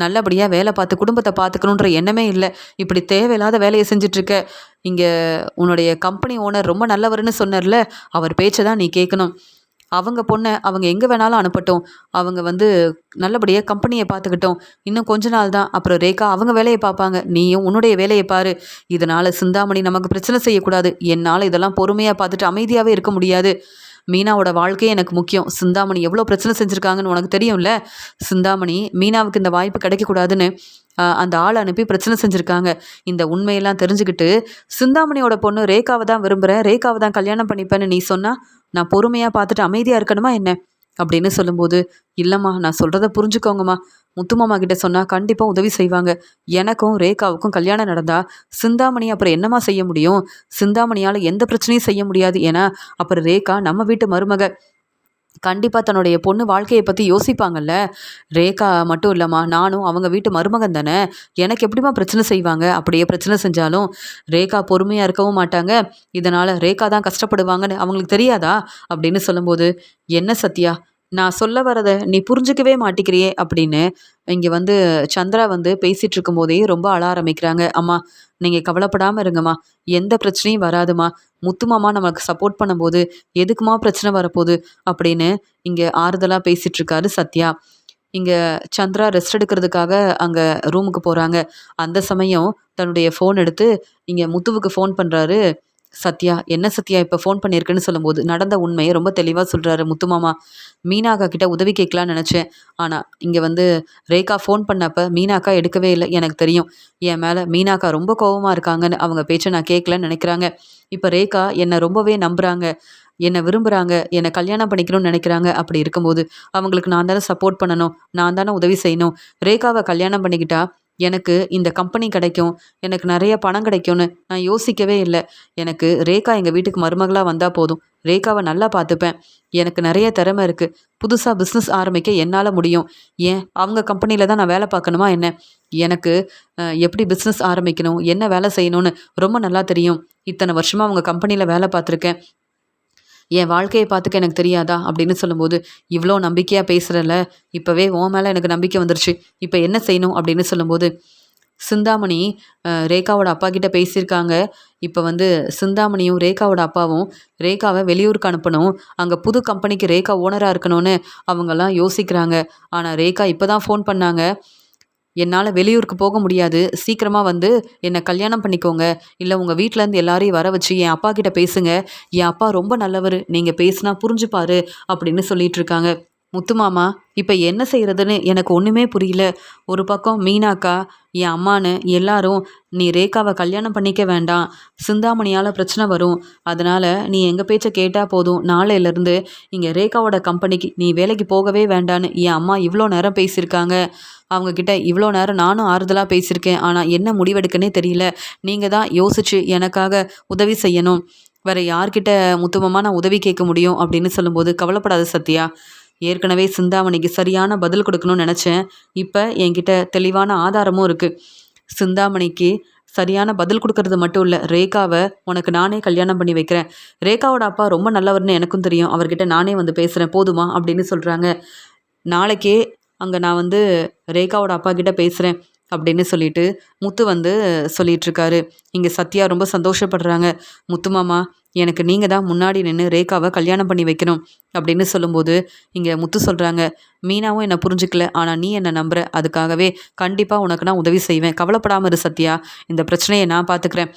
நல்லபடியாக வேலை பார்த்து குடும்பத்தை பார்த்துக்கணுன்ற எண்ணமே இல்லை. இப்படி தேவையில்லாத வேலையை செஞ்சிட்ருக்க. இங்கே உன்னுடைய கம்பெனி ஓனர் ரொம்ப நல்லவர்னு சொன்னார்ல, அவர் பேச்சை தான் நீ கேட்கணும். அவங்க பொண்ணை அவங்க எங்கே வேணாலும் அனுப்பட்டும். அவங்க நல்லபடியாக கம்பெனியை பார்த்துக்கிட்டோம். இன்னும் கொஞ்ச நாள் தான், அப்புறம் ரேகா அவங்க வேலையை பார்ப்பாங்க. நீயும் உன்னுடைய வேலையை பாரு. இதனால் சிந்தாமணி நமக்கு பிரச்சனை செய்யக்கூடாது. என்னால் இதெல்லாம் பொறுமையாக பார்த்துட்டு அமைதியாகவே இருக்க முடியாது. மீனாவோட வாழ்க்கையே எனக்கு முக்கியம். சிந்தாமணி எவ்வளோ பிரச்சனை செஞ்சுருக்காங்கன்னு உனக்கு தெரியும்ல. சிந்தாமணி மீனாவுக்கு இந்த வாய்ப்பு கிடைக்கக்கூடாதுன்னு அந்த ஆள் அனுப்பி பிரச்சனை செஞ்சுருக்காங்க. இந்த உண்மையெல்லாம் தெரிஞ்சுக்கிட்டு சிந்தாமணியோட பொண்ணு ரேகாவை தான் விரும்புகிறேன், ரேகாவை தான் கல்யாணம் பண்ணிப்பேன்னு நீ சொன்னால் நான் பொறுமையாக பார்த்துட்டு அமைதியாக இருக்கணுமா என்ன அப்படின்னு சொல்லும்போது, இல்லைம்மா நான் சொல்கிறத புரிஞ்சுக்கோங்கம்மா. முத்துமாமா கிட்ட சொன்னால் கண்டிப்பாக உதவி செய்வாங்க. எனக்கும் ரேகாவுக்கும் கல்யாணம் நடந்தால் சிந்தாமணி அப்புறம் என்னம்மா செய்ய முடியும்? சிந்தாமணியால் எந்த பிரச்சனையும் செய்ய முடியாது. ஏன்னா அப்புறம் ரேகா நம்ம வீட்டு மருமக. கண்டிப்பாக தன்னுடைய பொண்ணு வாழ்க்கையை பற்றி யோசிப்பாங்கல்ல. ரேகா மட்டும் இல்லைம்மா, நானும் அவங்க வீட்டு மருமகன் தானே. எனக்கு எப்படிம்மா பிரச்சனை செய்வாங்க? அப்படியே பிரச்சனை செஞ்சாலும் ரேகா பொறுமையாக இருக்கவும் மாட்டாங்க. இதனால் ரேகா தான் கஷ்டப்படுவாங்கன்னு அவங்களுக்கு தெரியாதா அப்படின்னு சொல்லும்போது, என்ன சத்யா நான் சொல்ல வரத நீ புரிஞ்சுக்கவே மாட்டிக்கிறியே அப்படின்னு இங்கே வந்து சந்திரா வந்து பேசிட்டு இருக்கும்போதே ரொம்ப அழ ஆரம்பிக்கிறாங்க. அம்மா நீங்கள் கவலைப்படாமல் இருங்கம்மா, எந்த பிரச்சனையும் வராதும்மா, முத்துமாமா நமக்கு சப்போர்ட் பண்ணும்போது எதுக்குமா பிரச்சனை வரப்போகுது அப்படின்னு இங்கே ஆறுதலாக பேசிட்டு இருக்காரு சத்யா. இங்கே சந்திரா ரெஸ்ட் எடுக்கிறதுக்காக அங்கே ரூமுக்கு போகிறாங்க. அந்த சமயம் தன்னுடைய ஃபோன் எடுத்து இங்கே முத்துவுக்கு ஃபோன் பண்ணுறாரு சத்யா. என்ன சத்யா இப்போ ஃபோன் பண்ணியிருக்குன்னு சொல்லும்போது நடந்த உண்மையை ரொம்ப தெளிவாக சொல்கிறாரு முத்துமாமா. மீனாக்கா கிட்ட உதவி கேட்கலான்னு நினச்சேன். ஆனால் இங்கே வந்து ரேகா ஃபோன் பண்ணப்போ மீனாக்கா எடுக்கவே இல்லை. எனக்கு தெரியும் என் மேலே மீனாக்கா ரொம்ப கோவமாக இருக்காங்கன்னு. அவங்க பேச்சை நான் கேட்கலன்னு நினைக்கிறாங்க. இப்போ ரேகா என்னை ரொம்பவே நம்புகிறாங்க, என்னை விரும்புகிறாங்க, என்னை கல்யாணம் பண்ணிக்கணும்னு நினைக்கிறாங்க. அப்படி இருக்கும்போது அவங்களுக்கு நான் தானே சப்போர்ட் பண்ணணும், நான் தானே உதவி செய்யணும். ரேகாவை கல்யாணம் பண்ணிக்கிட்டா எனக்கு இந்த கம்பெனி கிடைக்கும், எனக்கு நிறைய பணம் கிடைக்கும்னு நான் யோசிக்கவே இல்லை. எனக்கு ரேகா எங்கள் வீட்டுக்கு மருமகளாக வந்தால் போதும், ரேகாவை நல்லா பார்த்துப்பேன். எனக்கு நிறைய திறமை இருக்குது, புதுசாக பிஸ்னஸ் ஆரம்பிக்க என்னால் முடியும். ஏன் அவங்க கம்பெனியில் தான் நான் வேலை பார்க்கணுமா என்ன? எனக்கு எப்படி பிஸ்னஸ் ஆரம்பிக்கணும், என்ன வேலை செய்யணும்னு ரொம்ப நல்லா தெரியும். இத்தனை வருஷமாக அவங்க கம்பெனியில் வேலை பார்த்துருக்கேன். என் வாழ்க்கையை பார்த்துக்க எனக்கு தெரியாதா அப்படின்னு சொல்லும்போது, இவ்வளோ நம்பிக்கையாக பேசுகிறல்ல, இப்போவே உன் மேலே எனக்கு நம்பிக்கை வந்துருச்சு, இப்போ என்ன செய்யணும் அப்படின்னு சொல்லும்போது, சிந்தாமணி ரேகாவோட அப்பா கிட்ட பேசியிருக்காங்க. இப்போ வந்து சிந்தாமணியும் ரேகாவோட அப்பாவும் ரேகாவை வெளியூருக்கு அனுப்பணும், அங்கே புது கம்பெனிக்கு ரேகா ஓனராக இருக்கணும்னு அவங்கெல்லாம் யோசிக்கிறாங்க. ஆனால் ரேகா இப்போ தான் ஃபோன் பண்ணாங்க, என்னால் வெளியூருக்கு போக முடியாது, சீக்கிரமாக வந்து என்னை கல்யாணம் பண்ணிக்கோங்க, இல்லை உங்கள் வீட்டிலேருந்து எல்லாரையும் வர வச்சு என் அப்பா கிட்ட பேசுங்க, என் அப்பா ரொம்ப நல்லவர், நீங்கள் பேசுனா புரிஞ்சுப்பாரு அப்படின்னு சொல்லிட்டு இருக்காங்க. முத்துமாமா இப்போ என்ன செய்கிறதுன்னு எனக்கு ஒன்றுமே புரியல. ஒரு பக்கம் மீனாக்கா, என் அம்மானு எல்லாரும் நீ ரேகாவை கல்யாணம் பண்ணிக்க வேண்டாம், சிந்தாமணியால் பிரச்சனை வரும், அதனால் நீ எங்கள் பேச்சை கேட்டால் போதும், நாளையிலேருந்து இங்கே ரேகாவோட கம்பெனிக்கு நீ வேலைக்கு போகவே வேண்டான்னு என் அம்மா இவ்வளோ நேரம் பேசியிருக்காங்க. அவங்கக்கிட்ட இவ்வளோ நேரம் நானும் ஆறுதலாக பேசியிருக்கேன். ஆனால் என்ன முடிவெடுக்கனே தெரியல. நீங்கள் தான் யோசிச்சு எனக்காக உதவி செய்யணும். வேறு யார்கிட்ட முத்துமாமா நான் உதவி கேட்க முடியும் அப்படின்னு சொல்லும்போது, கவலைப்படாத சத்யா, ஏற்கனவே சிந்தாமணிக்கு சரியான பதில் கொடுக்கணும்னு நினச்சேன். இப்போ என்கிட்ட தெளிவான ஆதாரமும் இருக்குது. சிந்தாமணிக்கு சரியான பதில் கொடுக்கறது மட்டும் இல்லை, ரேகாவை உனக்கு நானே கல்யாணம் பண்ணி வைக்கிறேன். ரேகாவோட அப்பா ரொம்ப நல்லவர்னு எனக்கும் தெரியும், அவர்கிட்ட நானே வந்து பேசுகிறேன் போதுமா அப்படின்னு சொல்கிறாங்க. நாளைக்கே அங்கே நான் வந்து ரேகாவோட அப்பா கிட்ட பேசுகிறேன் அப்படின்னு சொல்லிட்டு முத்து வந்து சொல்லிகிட்ருக்காரு. இங்கே சத்யா ரொம்ப சந்தோஷப்படுறாங்க. முத்துமாமா எனக்கு நீங்கள் தான் முன்னாடி நின்று ரேகாவை கல்யாணம் பண்ணி வைக்கணும் அப்படின்னு சொல்லும்போது இங்கே முத்து சொல்கிறாங்க, மீனாவும் என்னை புரிஞ்சுக்கல, ஆனால் நீ என்னை நம்புற, அதுக்காகவே கண்டிப்பாக உனக்கு நான் உதவி செய்வேன், கவலைப்படாமல் இரு சத்யா, இந்த பிரச்சனையை நான் பார்த்துக்கிறேன்.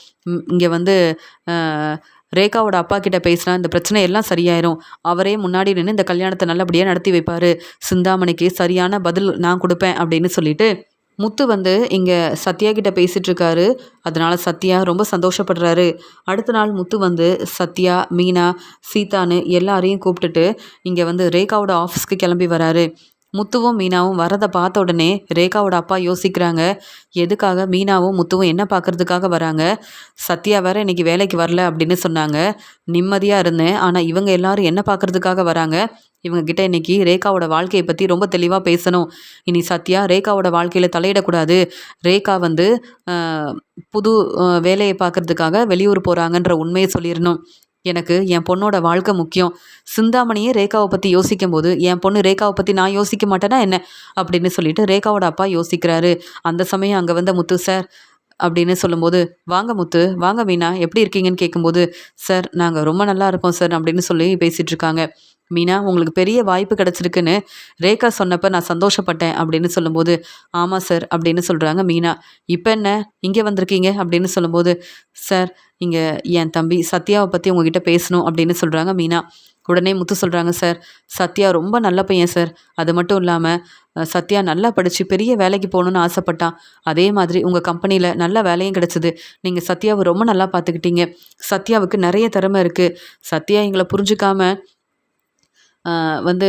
இங்கே வந்து ரேகாவோட அப்பா கிட்ட பேசினா இந்த பிரச்சனை எல்லாம் சரியாயிரும், அவரே முன்னாடி நின்று இந்த கல்யாணத்தை நல்லபடியாக நடத்தி வைப்பார், சிந்தாமணிக்கு சரியான பதில் நான் கொடுப்பேன் அப்படின்னு சொல்லிட்டு முத்து வந்து இங்கே சத்யா கிட்ட பேசிகிட்டு இருக்காரு. அதனால் சத்யா ரொம்ப சந்தோஷப்படுறாரு. அடுத்த நாள் முத்து வந்து சத்யா, மீனா, சீதான்னு எல்லாரையும் கூப்பிட்டுட்டு இங்கே வந்து ரேகாவோட ஆஃபீஸ்க்கு கிளம்பி வராரு. முத்துவும் மீனாவும் வரதை பார்த்த உடனே ரேகாவோட அப்பா யோசிக்கிறாங்க, எதுக்காக மீனாவும் முத்துவும் என்ன பார்க்கறதுக்காக வராங்க, சத்யா வேற இன்னைக்கு வேலைக்கு வரல அப்படின்னு சொன்னாங்க, நிம்மதியாக இருந்தேன், ஆனால் இவங்க எல்லாரும் என்ன பார்க்கறதுக்காக வராங்க, இவங்க கிட்ட இன்னைக்கு ரேகாவோட வாழ்க்கையை பற்றி ரொம்ப தெளிவாக பேசணும், இனி சத்யா ரேகாவோட வாழ்க்கையில் தலையிடக்கூடாது, ரேகா வந்து புது வேலையை பார்க்கறதுக்காக வெளியூர் போகிறாங்கன்ற உண்மையை சொல்லிடணும், எனக்கு என் பொண்ணோட வாழ்க்கை முக்கியம், சிந்தாமணியே ரேகாவை பற்றி யோசிக்கும் போது என் பொண்ணு ரேகாவை பற்றி நான் யோசிக்க மாட்டேன்னா என்ன அப்படின்னு சொல்லிட்டு ரேகாவோட அப்பா யோசிக்கிறாரு. அந்த சமயம் அங்கே வந்த முத்து, சார் அப்படின்னு சொல்லும்போது, வாங்க முத்து, வாங்க மீனா, எப்படி இருக்கீங்கன்னு கேட்கும்போது, சார் நாங்கள் ரொம்ப நல்லா இருக்கோம் சார் அப்படின்னு சொல்லி பேசிகிட்டு இருக்காங்க. மீனா உங்களுக்கு பெரிய வாய்ப்பு கிடச்சிருக்குன்னு ரேகா சொன்னப்போ நான் சந்தோஷப்பட்டேன் அப்படின்னு சொல்லும்போது, ஆமாம் சார் அப்படின்னு சொல்கிறாங்க மீனா. இப்போ என்ன இங்கே வந்திருக்கீங்க அப்படின்னு சொல்லும்போது, சார் இங்கே என் தம்பி சத்யாவை பற்றி உங்ககிட்ட பேசணும் அப்படின்னு சொல்கிறாங்க மீனா. உடனே முத்து சொல்கிறாங்க, சார் சத்யா ரொம்ப நல்ல பையன் சார், அது மட்டும் இல்லாமல் சத்யா நல்லா படித்து பெரிய வேலைக்கு போகணுன்னு ஆசைப்பட்டான், அதே மாதிரி உங்கள் கம்பெனியில் நல்ல வேலையும் கிடச்சிது, நீங்கள் சத்யாவை ரொம்ப நல்லா பார்த்துக்கிட்டீங்க, சத்யாவுக்கு நிறைய திறமை இருக்குது, சத்யா எங்களை புரிஞ்சுக்காம வந்து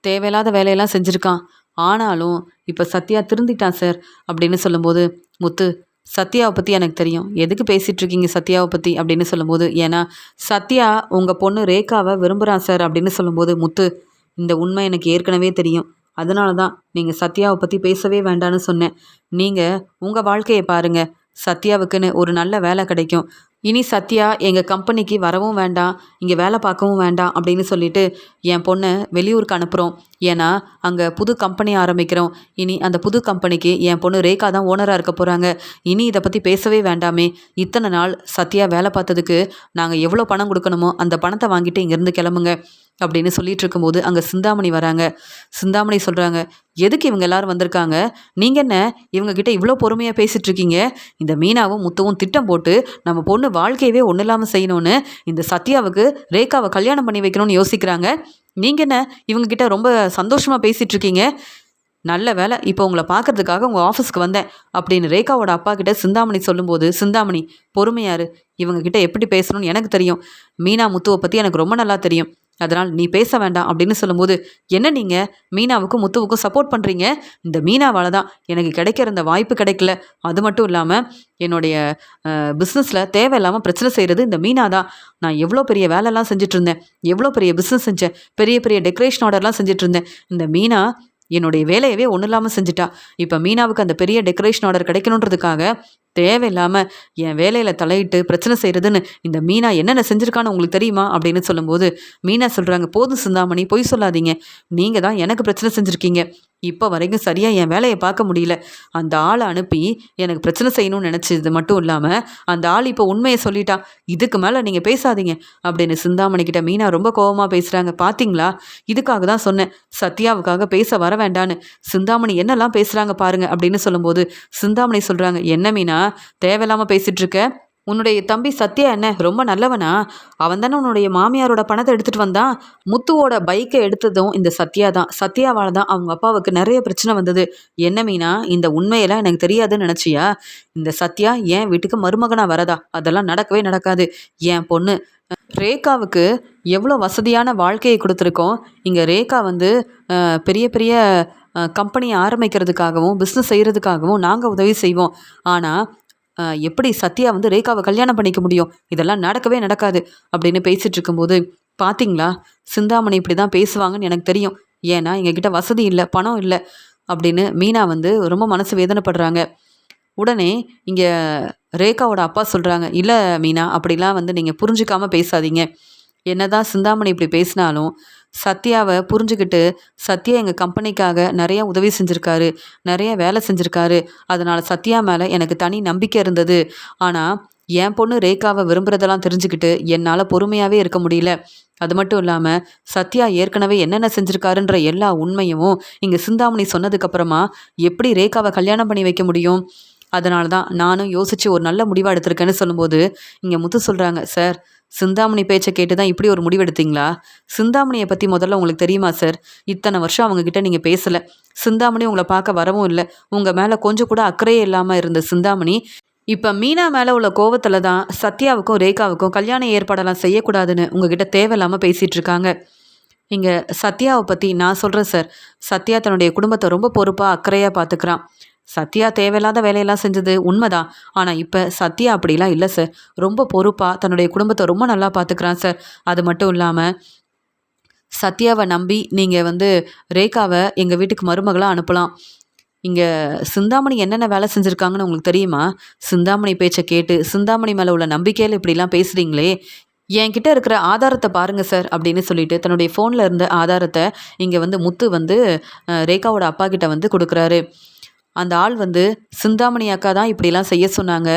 தேவையில்லாத வேலையெல்லாம் செஞ்சுருக்கான், ஆனாலும் இப்போ சத்யா திருந்திட்டான் சார் அப்படின்னு சொல்லும்போது, முத்து சத்யாவை பற்றி எனக்கு தெரியும், எதுக்கு பேசிகிட்டு இருக்கீங்க சத்யாவை பற்றி அப்படின்னு சொல்லும்போது, ஏன்னா சத்யா உங்கள் பொண்ணு ரேகாவை விரும்புகிறான் சார் அப்படின்னு சொல்லும்போது, முத்து இந்த உண்மை எனக்கு ஏற்கனவே தெரியும், அதனால தான் நீங்கள் சத்யாவை பற்றி பேசவே வேண்டான்னு சொன்னேன், நீங்கள் உங்கள் வாழ்க்கையை பாருங்கள், சத்யாவுக்குன்னு ஒரு நல்ல வேலை கிடைக்கும். இனி சத்யா எங்கள் கம்பெனிக்கு வரவும் வேண்டாம், இங்கே வேலை பார்க்கவும் வேண்டாம் அப்படின்னு சொல்லிட்டு என் பொண்ணை வெளியூருக்கு அனுப்புகிறோம். ஏன்னா அங்கே புது கம்பெனி ஆரம்பிக்கிறோம். இனி அந்த புது கம்பெனிக்கு என் பொண்ணு ரேகா தான் ஓனராக இருக்க போகிறாங்க. இனி இதை பற்றி பேசவே வேண்டாமே. இத்தனை நாள் சத்யா வேலை பார்த்ததுக்கு நாங்கள் எவ்வளோ பணம் கொடுக்கணுமோ அந்த பணத்தை வாங்கிட்டு இங்கேருந்து கிளம்புங்க அப்படின்னு சொல்லிட்டு இருக்கும்போது அங்கே சிந்தாமணி வராங்க. சிந்தாமணி சொல்கிறாங்க, எதுக்கு இவங்க எல்லாரும் வந்திருக்காங்க? நீங்கள் என்ன இவங்க கிட்ட இவ்வளோ பொறுமையாக பேசிகிட்டு இருக்கீங்க? இந்த மீனாவும் முத்துவும் திட்டம் போட்டு நம்ம பொண்ணு வாழ்க்கையவே ஒன்றும் இல்லாமல் செய்யணும்னு இந்த சத்யாவுக்கு ரேகாவை கல்யாணம் பண்ணி வைக்கணும்னு யோசிக்கிறாங்க. நீங்கள் என்ன இவங்ககிட்ட ரொம்ப சந்தோஷமாக பேசிகிட்டு இருக்கீங்க? நல்ல வேலை இப்போ உங்களை பார்க்கறதுக்காக உங்கள் ஆஃபீஸ்க்கு வந்தேன் அப்படின்னு ரேகாவோட அப்பா கிட்ட சிந்தாமணி சொல்லும்போது, சிந்தாமணி பொறுமையாரு, இவங்க கிட்ட எப்படி பேசணும்னு எனக்கு தெரியும். மீனா முத்துவை பற்றி எனக்கு ரொம்ப நல்லா தெரியும். அதனால் நீ பேச வேண்டாம் அப்படின்னு சொல்லும்போது, என்ன நீங்கள் மீனாவுக்கும் முத்துவுக்கும் சப்போர்ட் பண்ணுறீங்க? இந்த மீனாவால் தான் எனக்கு கிடைக்கிற இந்த வாய்ப்பு கிடைக்கல. அது மட்டும் இல்லாமல் என்னுடைய பிஸ்னஸில் தேவையில்லாமல் பிரச்சனை செய்கிறது இந்த மீனா தான். நான் எவ்வளோ பெரிய வேலைலாம் செஞ்சுட்டு இருந்தேன், எவ்வளோ பெரிய பிஸ்னஸ் செஞ்சேன், பெரிய பெரிய டெக்கரேஷன் ஆர்டர்லாம் செஞ்சுட்டு இருந்தேன். இந்த மீனா என்னுடைய வேலையவே ஒன்றும் இல்லாமல் செஞ்சுட்டா. இப்போ மீனாவுக்கு அந்த பெரிய டெக்கரேஷன் ஆர்டர் கிடைக்கணுன்றதுக்காக தேவையில்லாமல் என் வேலையில் தலையிட்டு பிரச்சனை செய்கிறதுன்னு இந்த மீனா என்னென்ன செஞ்சுருக்கான்னு உங்களுக்கு தெரியுமா அப்படின்னு சொல்லும்போது, மீனா சொல்கிறாங்க, போதும் சிந்தாமணி, பொய் சொல்லாதீங்க. நீங்கள் தான் எனக்கு பிரச்சனை செஞ்சுருக்கீங்க. இப்போ வரைக்கும் சரியாக என் வேலையை பார்க்க முடியல. அந்த ஆளை அனுப்பி எனக்கு பிரச்சனை செய்யணும்னு நினச்சது மட்டும் இல்லாமல் அந்த ஆள் இப்போ உண்மையை சொல்லிட்டான். இதுக்கு மேலே நீங்கள் பேசாதீங்க அப்படின்னு சிந்தாமணி கிட்ட மீனா ரொம்ப கோபமாக பேசுகிறாங்க. பார்த்தீங்களா, இதுக்காக தான் சொன்னேன் சத்யாவுக்காக பேச வர வேண்டான்னு. சிந்தாமணி என்னெல்லாம் பேசுகிறாங்க பாருங்க அப்படின்னு சொல்லும்போது சிந்தாமணி சொல்கிறாங்க, என்ன மீனா தேவையில்லாமல் பேசிகிட்டு இருக்க? உன்னுடைய தம்பி சத்யா என்ன ரொம்ப நல்லவனா? அவன் தானே உன்னுடைய மாமியாரோட பணத்தை எடுத்துகிட்டு வந்தான். முத்துவோட பைக்கை எடுத்ததும் இந்த சத்யா தான். சத்யாவால் தான் அவங்க அப்பாவுக்கு நிறைய பிரச்சனை வந்தது. என்ன மீனா, இந்த உண்மையெல்லாம் எனக்கு தெரியாதுன்னு நினச்சியா? இந்த சத்யா என் வீட்டுக்கு மருமகனாக வரதா? அதெல்லாம் நடக்கவே நடக்காது. என் பொண்ணு ரேகாவுக்கு எவ்வளோ வசதியான வாழ்க்கையை கொடுத்துருக்கோம். இங்கே ரேகா வந்து பெரிய பெரிய கம்பெனியை ஆரம்பிக்கிறதுக்காகவும் பிஸ்னஸ் செய்கிறதுக்காகவும் நாங்கள் உதவி செய்வோம். ஆனால் எப்படி சத்யா வந்து ரேகாவை கல்யாணம் பண்ணிக்க முடியும்? இதெல்லாம் நடக்கவே நடக்காது அப்படின்னு பேசிகிட்டு இருக்கும்போது, பார்த்தீங்களா சிந்தாமணி இப்படி தான் பேசுவாங்கன்னு எனக்கு தெரியும். ஏன்னா எங்ககிட்ட வசதி இல்லை, பணம் இல்லை அப்படின்னு மீனா வந்து ரொம்ப மனசு வேதனைப்படுறாங்க. உடனே இங்கே ரேகாவோட அப்பா சொல்கிறாங்க, இல்லை மீனா, அப்படிலாம் வந்து நீங்கள் புரிஞ்சிக்காமல் பேசாதீங்க. என்னதான் சிந்தாமணி இப்படி பேசினாலும் சத்யாவை புரிஞ்சுக்கிட்டு சத்யா எங்கள் கம்பெனிக்காக நிறைய உதவி செஞ்சுருக்காரு, நிறைய வேலை செஞ்சுருக்காரு. அதனால் சத்யா மேலே எனக்கு தனி நம்பிக்கை இருந்தது. ஆனால் என் பொண்ணு ரேகாவை விரும்புகிறதெல்லாம் தெரிஞ்சுக்கிட்டு என்னால் பொறுமையாகவே இருக்க முடியல. அது மட்டும் இல்லாமல் சத்யா ஏற்கனவே என்னென்ன செஞ்சுருக்காருன்ற எல்லா உண்மையும் இங்கே சிந்தாமணி சொன்னதுக்கப்புறமா எப்படி ரேகாவை கல்யாணம் பண்ணி வைக்க முடியும்? அதனால தான் நானும் யோசித்து ஒரு நல்ல முடிவாக எடுத்திருக்கேன்னு சொல்லும்போது இங்கே முத்து சொல்கிறாங்க, சார் சிந்தாமணி பேச்சை கேட்டு தான் இப்படி ஒரு முடிவெடுத்தீங்களா? சிந்தாமணியை பற்றி முதல்ல உங்களுக்கு தெரியுமா சார்? இத்தனை வருஷம் அவங்கக்கிட்ட நீங்கள் பேசலை. சிந்தாமணி உங்களை பார்க்க வரவும் இல்லை. உங்கள் மேலே கொஞ்சம் கூட அக்கறையே இல்லாமல் இருந்த சிந்தாமணி இப்போ மீனா மேலே உள்ள கோவத்தில் தான் சத்யாவுக்கும் ரேகாவுக்கும் கல்யாண ஏற்பாடெல்லாம் செய்யக்கூடாதுன்னு உங்ககிட்ட தேவையில்லாமல் பேசிகிட்டு இருக்காங்க. இங்கே சத்யாவை பற்றி நான் சொல்கிறேன் சார். சத்யா தன்னுடைய குடும்பத்தை ரொம்ப பொறுப்பாக அக்கறையாக பார்த்துக்கிறான். சத்யா தேவையில்லாத வேலையெல்லாம் செஞ்சது உண்மைதான். ஆனால் இப்போ சத்யா அப்படிலாம் இல்லை சார். ரொம்ப பொறுப்பாக தன்னுடைய குடும்பத்தை ரொம்ப நல்லா பார்த்துக்கிறான் சார். அது மட்டும் இல்லாமல் சத்யாவை நம்பி நீங்கள் வந்து ரேகாவை எங்கள் வீட்டுக்கு மருமகளாக அனுப்பலாம். இங்கே சிந்தாமணி என்னென்ன வேலை செஞ்சுருக்காங்கன்னு உங்களுக்கு தெரியுமா? சிந்தாமணி பேச்சை கேட்டு சிந்தாமணி மேலே உள்ள நம்பிக்கையில் இப்படிலாம் பேசுகிறீங்களே, என்கிட்ட இருக்கிற ஆதாரத்தை பாருங்கள் சார் அப்படின்னு சொல்லிட்டு தன்னுடைய ஃபோனில் இருந்த ஆதாரத்தை இங்கே வந்து முத்து வந்து ரேகாவோட அப்பா கிட்ட வந்து கொடுக்குறாரு. அந்த ஆள் வந்து சிந்தாமணி அக்கா தான் இப்படிலாம் செய்ய சொன்னாங்க.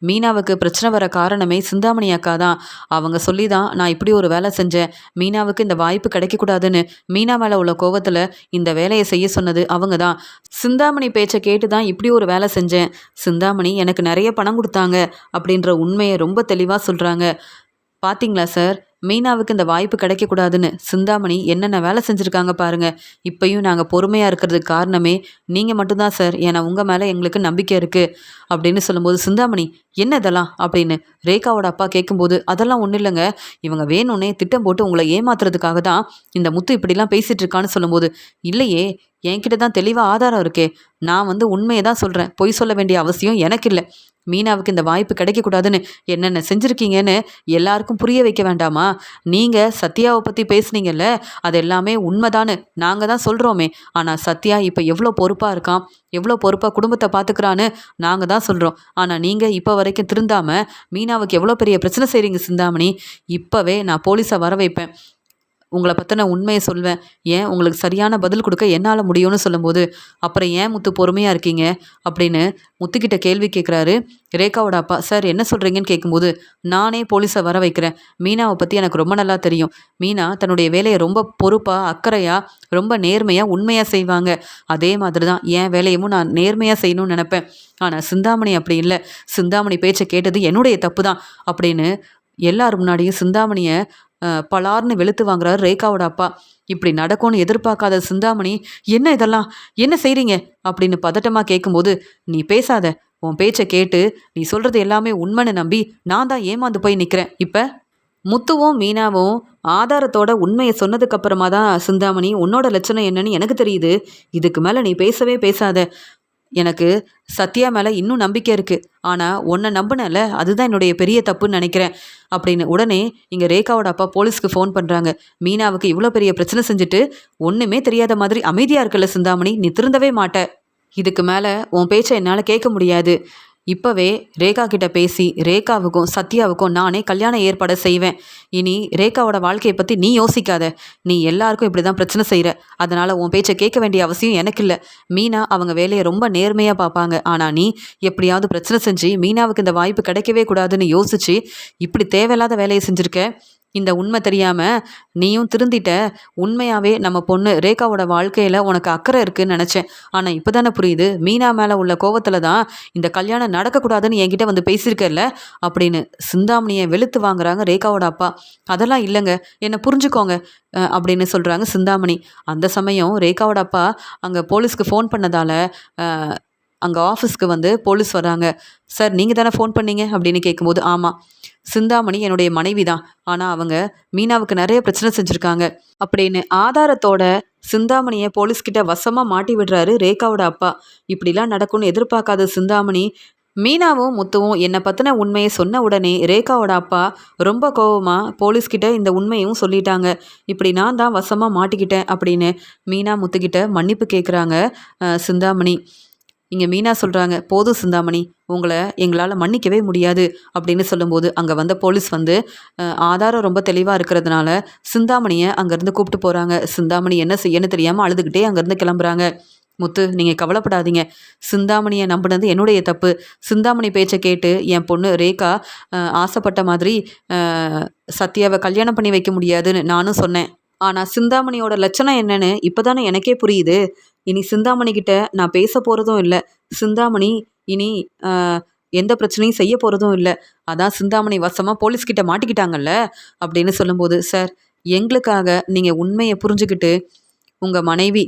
மீனாவுக்கு பிரச்சனை வர காரணமே சிந்தாமணி அக்கா தான். அவங்க சொல்லி தான் நான் இப்படி ஒரு வேலை செஞ்சேன். மீனாவுக்கு இந்த வாய்ப்பு கிடைக்கக்கூடாதுன்னு மீனா மேலே உள்ள கோவத்தில் இந்த வேலையை செய்ய சொன்னது அவங்க தான். சிந்தாமணி பேச்சை கேட்டு தான் இப்படி ஒரு வேலை செஞ்சேன். சிந்தாமணி எனக்கு நிறைய பணம் கொடுத்தாங்க அப்படின்ற உண்மையை ரொம்ப தெளிவாக சொல்கிறாங்க. பார்த்தீங்களா சார், மீனாவுக்கு இந்த வாய்ப்பு கிடைக்கக்கூடாதுன்னு சிந்தாமணி என்னென்ன வேலை செஞ்சுருக்காங்க பாருங்கள். இப்போயும் நாங்கள் பொறுமையாக இருக்கிறதுக்கு காரணமே நீங்கள் மட்டும்தான் சார். ஏன்னா உங்கள் மேலே எங்களுக்கு நம்பிக்கை இருக்குது அப்படின்னு சொல்லும்போது சிந்தாமணி என்ன இதெல்லாம் அப்படின்னு ரேகாவோட அப்பா கேட்கும்போது, அதெல்லாம் ஒன்றும் இல்லைங்க, இவங்க வேணும்னே திட்டம் போட்டு உங்களை ஏமாத்துறதுக்காக தான் இந்த முத்து இப்படிலாம் பேசிகிட்டு இருக்கான்னு சொல்லும்போது, இல்லையே என்கிட்ட தான் தெளிவாக ஆதாரம் இருக்கே, நான் வந்து உண்மையை தான் சொல்கிறேன், பொய் சொல்ல வேண்டிய அவசியம் எனக்கு இல்லை. மீனாவுக்கு இந்த வாய்ப்பு கிடைக்கக்கூடாதுன்னு என்னென்ன செஞ்சுருக்கீங்கன்னு எல்லாருக்கும் புரிய வைக்க வேண்டாமா? நீங்கள் சத்யாவை பற்றி பேசுனீங்கல்ல, அது எல்லாமே உண்மைதான்னு நாங்கள் தான் சொல்கிறோமே. ஆனால் சத்யா இப்போ எவ்வளோ பொறுப்பாக இருக்கான், எவ்வளோ பொறுப்பாக குடும்பத்தை பார்த்துக்கிறான்னு நாங்கள் தான் சொல்கிறோம். ஆனால் நீங்கள் இப்போ வரைக்கும் திருந்தாமல் மீனாவுக்கு எவ்வளோ பெரிய பிரச்சனை செய்கிறீங்க சிந்தாமணி. இப்போவே நான் போலீஸை வர வைப்பேன். உங்களை பற்றின உண்மையை சொல்வேன். ஏன் உங்களுக்கு சரியான பதில் கொடுக்க என்னால் முடியும்னு சொல்லும்போது, அப்புறம் ஏன் முத்து பொறுமையாக இருக்கீங்க அப்படின்னு முத்துக்கிட்ட கேள்வி கேட்குறாரு ரேகாவோட அப்பா. சார் என்ன சொல்கிறீங்கன்னு கேட்கும்போது, நானே போலீஸை வர வைக்கிறேன். மீனாவை பற்றி எனக்கு ரொம்ப நல்லா தெரியும். மீனா தன்னுடைய வேலையை ரொம்ப பொறுப்பாக, அக்கறையாக, ரொம்ப நேர்மையாக, உண்மையாக செய்வாங்க. அதே மாதிரி தான் என் வேலையும் நான் நேர்மையாக செய்யணும்னு நினப்பேன். ஆனால் சிந்தாமணி அப்படி இல்லை. சிந்தாமணி பேச்சை கேட்டது என்னுடைய தப்பு தான் அப்படின்னு எல்லார் முன்னாடியும் சிந்தாமணியை பலார்னு வெளுத்து வாங்குறாரு ரேகாவோட அப்பா. இப்படி நடக்கும்னு எதிர்பார்க்காத சிந்தாமணி, என்ன இதெல்லாம், என்ன செய்கிறீங்க அப்படின்னு பதட்டமாக கேட்கும்போது, நீ பேசாத, உன் பேச்சை கேட்டு நீ சொல்கிறது எல்லாமே உண்மைன்னு நம்பி நான் தான் ஏமாந்து போய் நிற்கிறேன். இப்போ முத்துவும் மீனாவும் ஆதாரத்தோட உண்மையை சொன்னதுக்கு அப்புறமா தான் சிந்தாமணி, உன்னோட லட்சணம் என்னன்னு எனக்கு தெரியுது. இதுக்கு மேலே நீ பேசவே பேசாத. எனக்கு சத்யா மேலே இன்னும் நம்பிக்கை இருக்குது. ஆனால் உன்னை நம்பினல, அதுதான் என்னுடைய பெரிய தப்புன்னு நினைக்கிறேன் அப்படின்னு உடனே இங்கே ரேகாவோட அப்பா போலீஸ்க்கு ஃபோன் பண்ணுறாங்க. மீனாவுக்கு இவ்வளோ பெரிய பிரச்சனை செஞ்சுட்டு ஒன்றுமே தெரியாத மாதிரி அமைதியாக இருக்கல சிந்தாமணி, நீ திருந்தவே மாட்ட. இதுக்கு மேலே உன் பேச்சை என்னால் கேட்க முடியாது. இப்போவே ரேகா கிட்ட பேசி ரேகாவுக்கும் சத்யாவுக்கும் நானே கல்யாண ஏற்பாடு செய்வேன். இனி ரேகாவோட வாழ்க்கையை பற்றி நீ யோசிக்காத. நீ எல்லாருக்கும் இப்படி தான் பிரச்சனை செய்கிற. அதனால் உன் பேச்சை கேட்க வேண்டிய அவசியம் எனக்கு இல்லை. மீனா அவங்க வேலையை ரொம்ப நேர்மையாக பார்ப்பாங்க. ஆனால் நீ எப்படியாவது பிரச்சனை செஞ்சு மீனாவுக்கு இந்த வாய்ப்பு கிடைக்கவே கூடாதுன்னு யோசிச்சு இப்படி தேவையில்லாத வேலையை செஞ்சுருக்க. இந்த உண்மை தெரியாமல் நீயும் திருந்திட்ட. உண்மையாகவே நம்ம பொண்ணு ரேகாவோட வாழ்க்கையில் உனக்கு அக்கறை இருக்குன்னு நினச்சேன். ஆனால் இப்போ தானே புரியுது, மீனா மேலே உள்ள கோவத்தில் தான் இந்த கல்யாணம் நடக்கக்கூடாதுன்னு என்கிட்ட வந்து பேசியிருக்கல அப்படின்னு சிந்தாமணியை வெளுத்து வாங்குறாங்க ரேகாவோட அப்பா. அதெல்லாம் இல்லைங்க, என்னை புரிஞ்சுக்கோங்க அப்படின்னு சொல்கிறாங்க சிந்தாமணி. அந்த சமயம் ரேகாவோட அப்பா அங்கே போலீஸ்க்கு ஃபோன் பண்ணதால் அங்கே ஆஃபீஸ்க்கு வந்து போலீஸ் வராங்க. சார் நீங்கள் தானே ஃபோன் பண்ணீங்க அப்படின்னு கேட்கும்போது, ஆமாம், சிந்தாமணி என்னுடைய மனைவி தான். ஆனால் அவங்க மீனாவுக்கு நிறைய பிரச்சனை செஞ்சுருக்காங்க அப்படின்னு ஆதாரத்தோட சிந்தாமணியை போலீஸ்கிட்ட வசமாக மாட்டி விடுறாரு ரேகாவோட அப்பா. இப்படிலாம் நடக்கும்னு எதிர்பார்க்காத சிந்தாமணி, மீனாவும் முத்துவும் என்னை பற்றின உண்மையை சொன்ன உடனே ரேகாவோட அப்பா ரொம்ப கோவமாக போலீஸ்கிட்ட இந்த உண்மையும் சொல்லிட்டாங்க. இப்படி நான் தான் வசமாக மாட்டிக்கிட்டேன் அப்படின்னு மீனா முத்துக்கிட்ட மன்னிப்பு கேட்குறாங்க சிந்தாமணி. இங்கே மீனா சொல்கிறாங்க, போதும் சிந்தாமணி, உங்களை எங்களால் மன்னிக்கவே முடியாது அப்படின்னு சொல்லும்போது அங்கே வந்த போலீஸ் வந்து ஆதாரம் ரொம்ப தெளிவாக இருக்கிறதுனால சிந்தாமணியை அங்கேருந்து கூப்பிட்டு போகிறாங்க. சிந்தாமணி என்ன செய்யன்னு தெரியாமல் அழுதுகிட்டே அங்கேருந்து கிளம்புறாங்க. முத்து, நீங்கள் கவலைப்படாதீங்க. சிந்தாமணியை நம்பினது என்னுடைய தப்பு. சிந்தாமணி பேச்சை கேட்டு என் பொண்ணு ரேகா ஆசைப்பட்ட மாதிரி சத்யாவை கல்யாணம் பண்ணி வைக்க முடியாதுன்னு நானும் சொன்னேன். ஆனால் சிந்தாமணியோட லட்சணம் என்னன்னு இப்போ தானே எனக்கே புரியுது. இனி சிந்தாமணி கிட்ட நான் பேச போகிறதும் இல்லை. சிந்தாமணி இனி எந்த பிரச்சனையும் செய்ய போகிறதும் இல்லை. அதான் சிந்தாமணி வசமாக போலீஸ்கிட்ட மாட்டிக்கிட்டாங்கல்ல அப்படின்னு சொல்லும்போது, சார், எங்களுக்காக நீங்கள் உண்மையை புரிஞ்சுக்கிட்டு உங்கள் மனைவி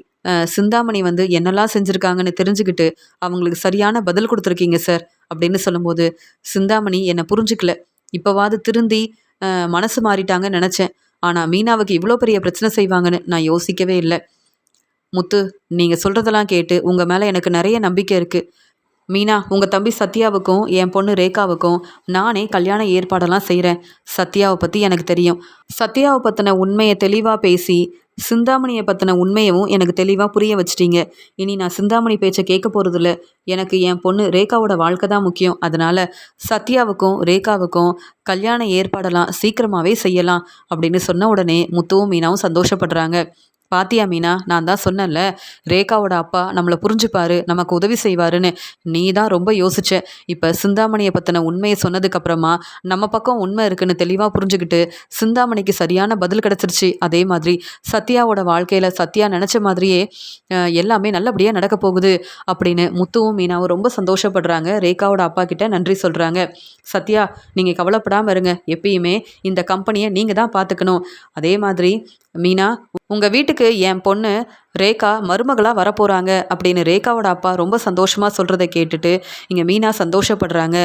சிந்தாமணி வந்து என்னெல்லாம் செஞ்சுருக்காங்கன்னு தெரிஞ்சுக்கிட்டு அவங்களுக்கு சரியான பதில் கொடுத்துருக்கீங்க சார் அப்படின்னு சொல்லும்போது, சிந்தாமணி என்னை புரிஞ்சுக்கல. இப்போவாது திருந்தி மனசு மாறிட்டாங்கன்னு நினச்சேன். ஆனால் மீனாவுக்கு இவ்வளோ பெரிய பிரச்சனை செய்வாங்கன்னு நான் யோசிக்கவே இல்லை. முத்து, நீங்கள் சொல்கிறதெல்லாம் கேட்டு உங்கள் மேலே எனக்கு நிறைய நம்பிக்கை இருக்குது. மீனா, உங்கள் தம்பி சத்யாவுக்கும் என் பொண்ணு ரேகாவுக்கும் நானே கல்யாண ஏற்பாடெல்லாம் செய்கிறேன். சத்யாவை பற்றி எனக்கு தெரியும். சத்யாவை பற்றின உண்மையை தெளிவாக பேசி சிந்தாமணியை பற்றின உண்மையவும் எனக்கு தெளிவாக புரிய வச்சிட்டீங்க. இனி நான் சிந்தாமணி பேச்சை கேட்க போகிறதில்ல. எனக்கு என் பொண்ணு ரேகாவோட வாழ்க்கை தான் முக்கியம். அதனால் சத்யாவுக்கும் ரேகாவுக்கும் கல்யாண ஏற்பாடெல்லாம் சீக்கிரமாகவே செய்யலாம் அப்படின்னு சொன்ன உடனே முத்துவும் மீனாவும் சந்தோஷப்படுறாங்க. பாத்தியா மீனா, நான் தான் சொன்னேன்ல, ரேகாவோட அப்பா நம்மளை புரிஞ்சுப்பாரு, நமக்கு உதவி செய்வாருன்னு. நீ தான் ரொம்ப யோசிச்ச. இப்போ சிந்தாமணியை பற்றின உண்மையை சொன்னதுக்கப்புறமா நம்ம பக்கம் உண்மை இருக்குன்னு தெளிவாக புரிஞ்சுக்கிட்டு சிந்தாமணிக்கு சரியான பதில் கிடச்சிருச்சு. அதே மாதிரி சத்யாவோட வாழ்க்கையில் சத்யா நினச்ச மாதிரியே எல்லாமே நல்லபடியாக நடக்க போகுது அப்படின்னு முத்துவும் மீனாவும் ரொம்ப சந்தோஷப்படுறாங்க. ரேகாவோட அப்பா கிட்ட நன்றி சொல்கிறாங்க. சத்யா, நீங்கள் கவலைப்படாமல் இருங்க. எப்பயுமே இந்த கம்பெனியை நீங்கள் தான் பார்த்துக்கணும். அதே மாதிரி மீனா, உங்கள் வீட்டுக்கு என் பொண்ணு ரேகா மருமகளாக வரப்போகிறாங்க அப்படின்னு ரேகாவோட அப்பா ரொம்ப சந்தோஷமாக சொல்கிறத கேட்டுட்டு இங்கே மீனா சந்தோஷப்படுறாங்க.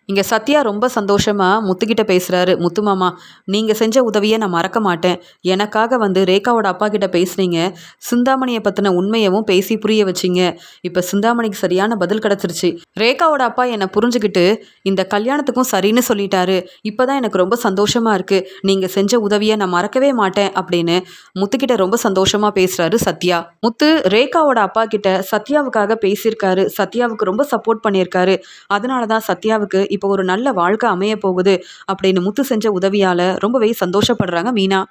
இங்க சத்யா ரொம்ப சந்தோஷமா முத்துக்கிட்ட பேசுறாரு. முத்து மாமா, நீங்க செஞ்ச உதவிய நான் மறக்க மாட்டேன். எனக்காக வந்து ரேகாவோட அப்பா கிட்ட பேசுனீங்க. சிந்தாமணிய பத்தின உண்மையவும் பேசி புரிய வச்சீங்க. இப்ப சிந்தாமணிக்கு சரியான பதில் கிடைச்சிருச்சு. ரேகாவோட அப்பா என்ன புரிஞ்சுகிட்டு இந்த கல்யாணத்துக்கும் சரின்னு சொல்லிட்டாரு. இப்பதான் எனக்கு ரொம்ப சந்தோஷமா இருக்கு. நீங்க செஞ்ச உதவிய நான் மறக்கவே மாட்டேன் அப்படின்னு முத்துக்கிட்ட ரொம்ப சந்தோஷமா பேசுறாரு சத்யா. முத்து ரேகாவோட அப்பா கிட்ட சத்யாவுக்காக பேசியிருக்காரு. சத்யாவுக்கு ரொம்ப சப்போர்ட் பண்ணியிருக்காரு. அதனாலதான் சத்யாவுக்கு இப்போ ஒரு நல்ல வாழ்க்கை அமைய போகுது அப்படின்னு முத்து செஞ்ச உதவியால ரொம்பவே சந்தோஷப்படுறாங்க மீனா.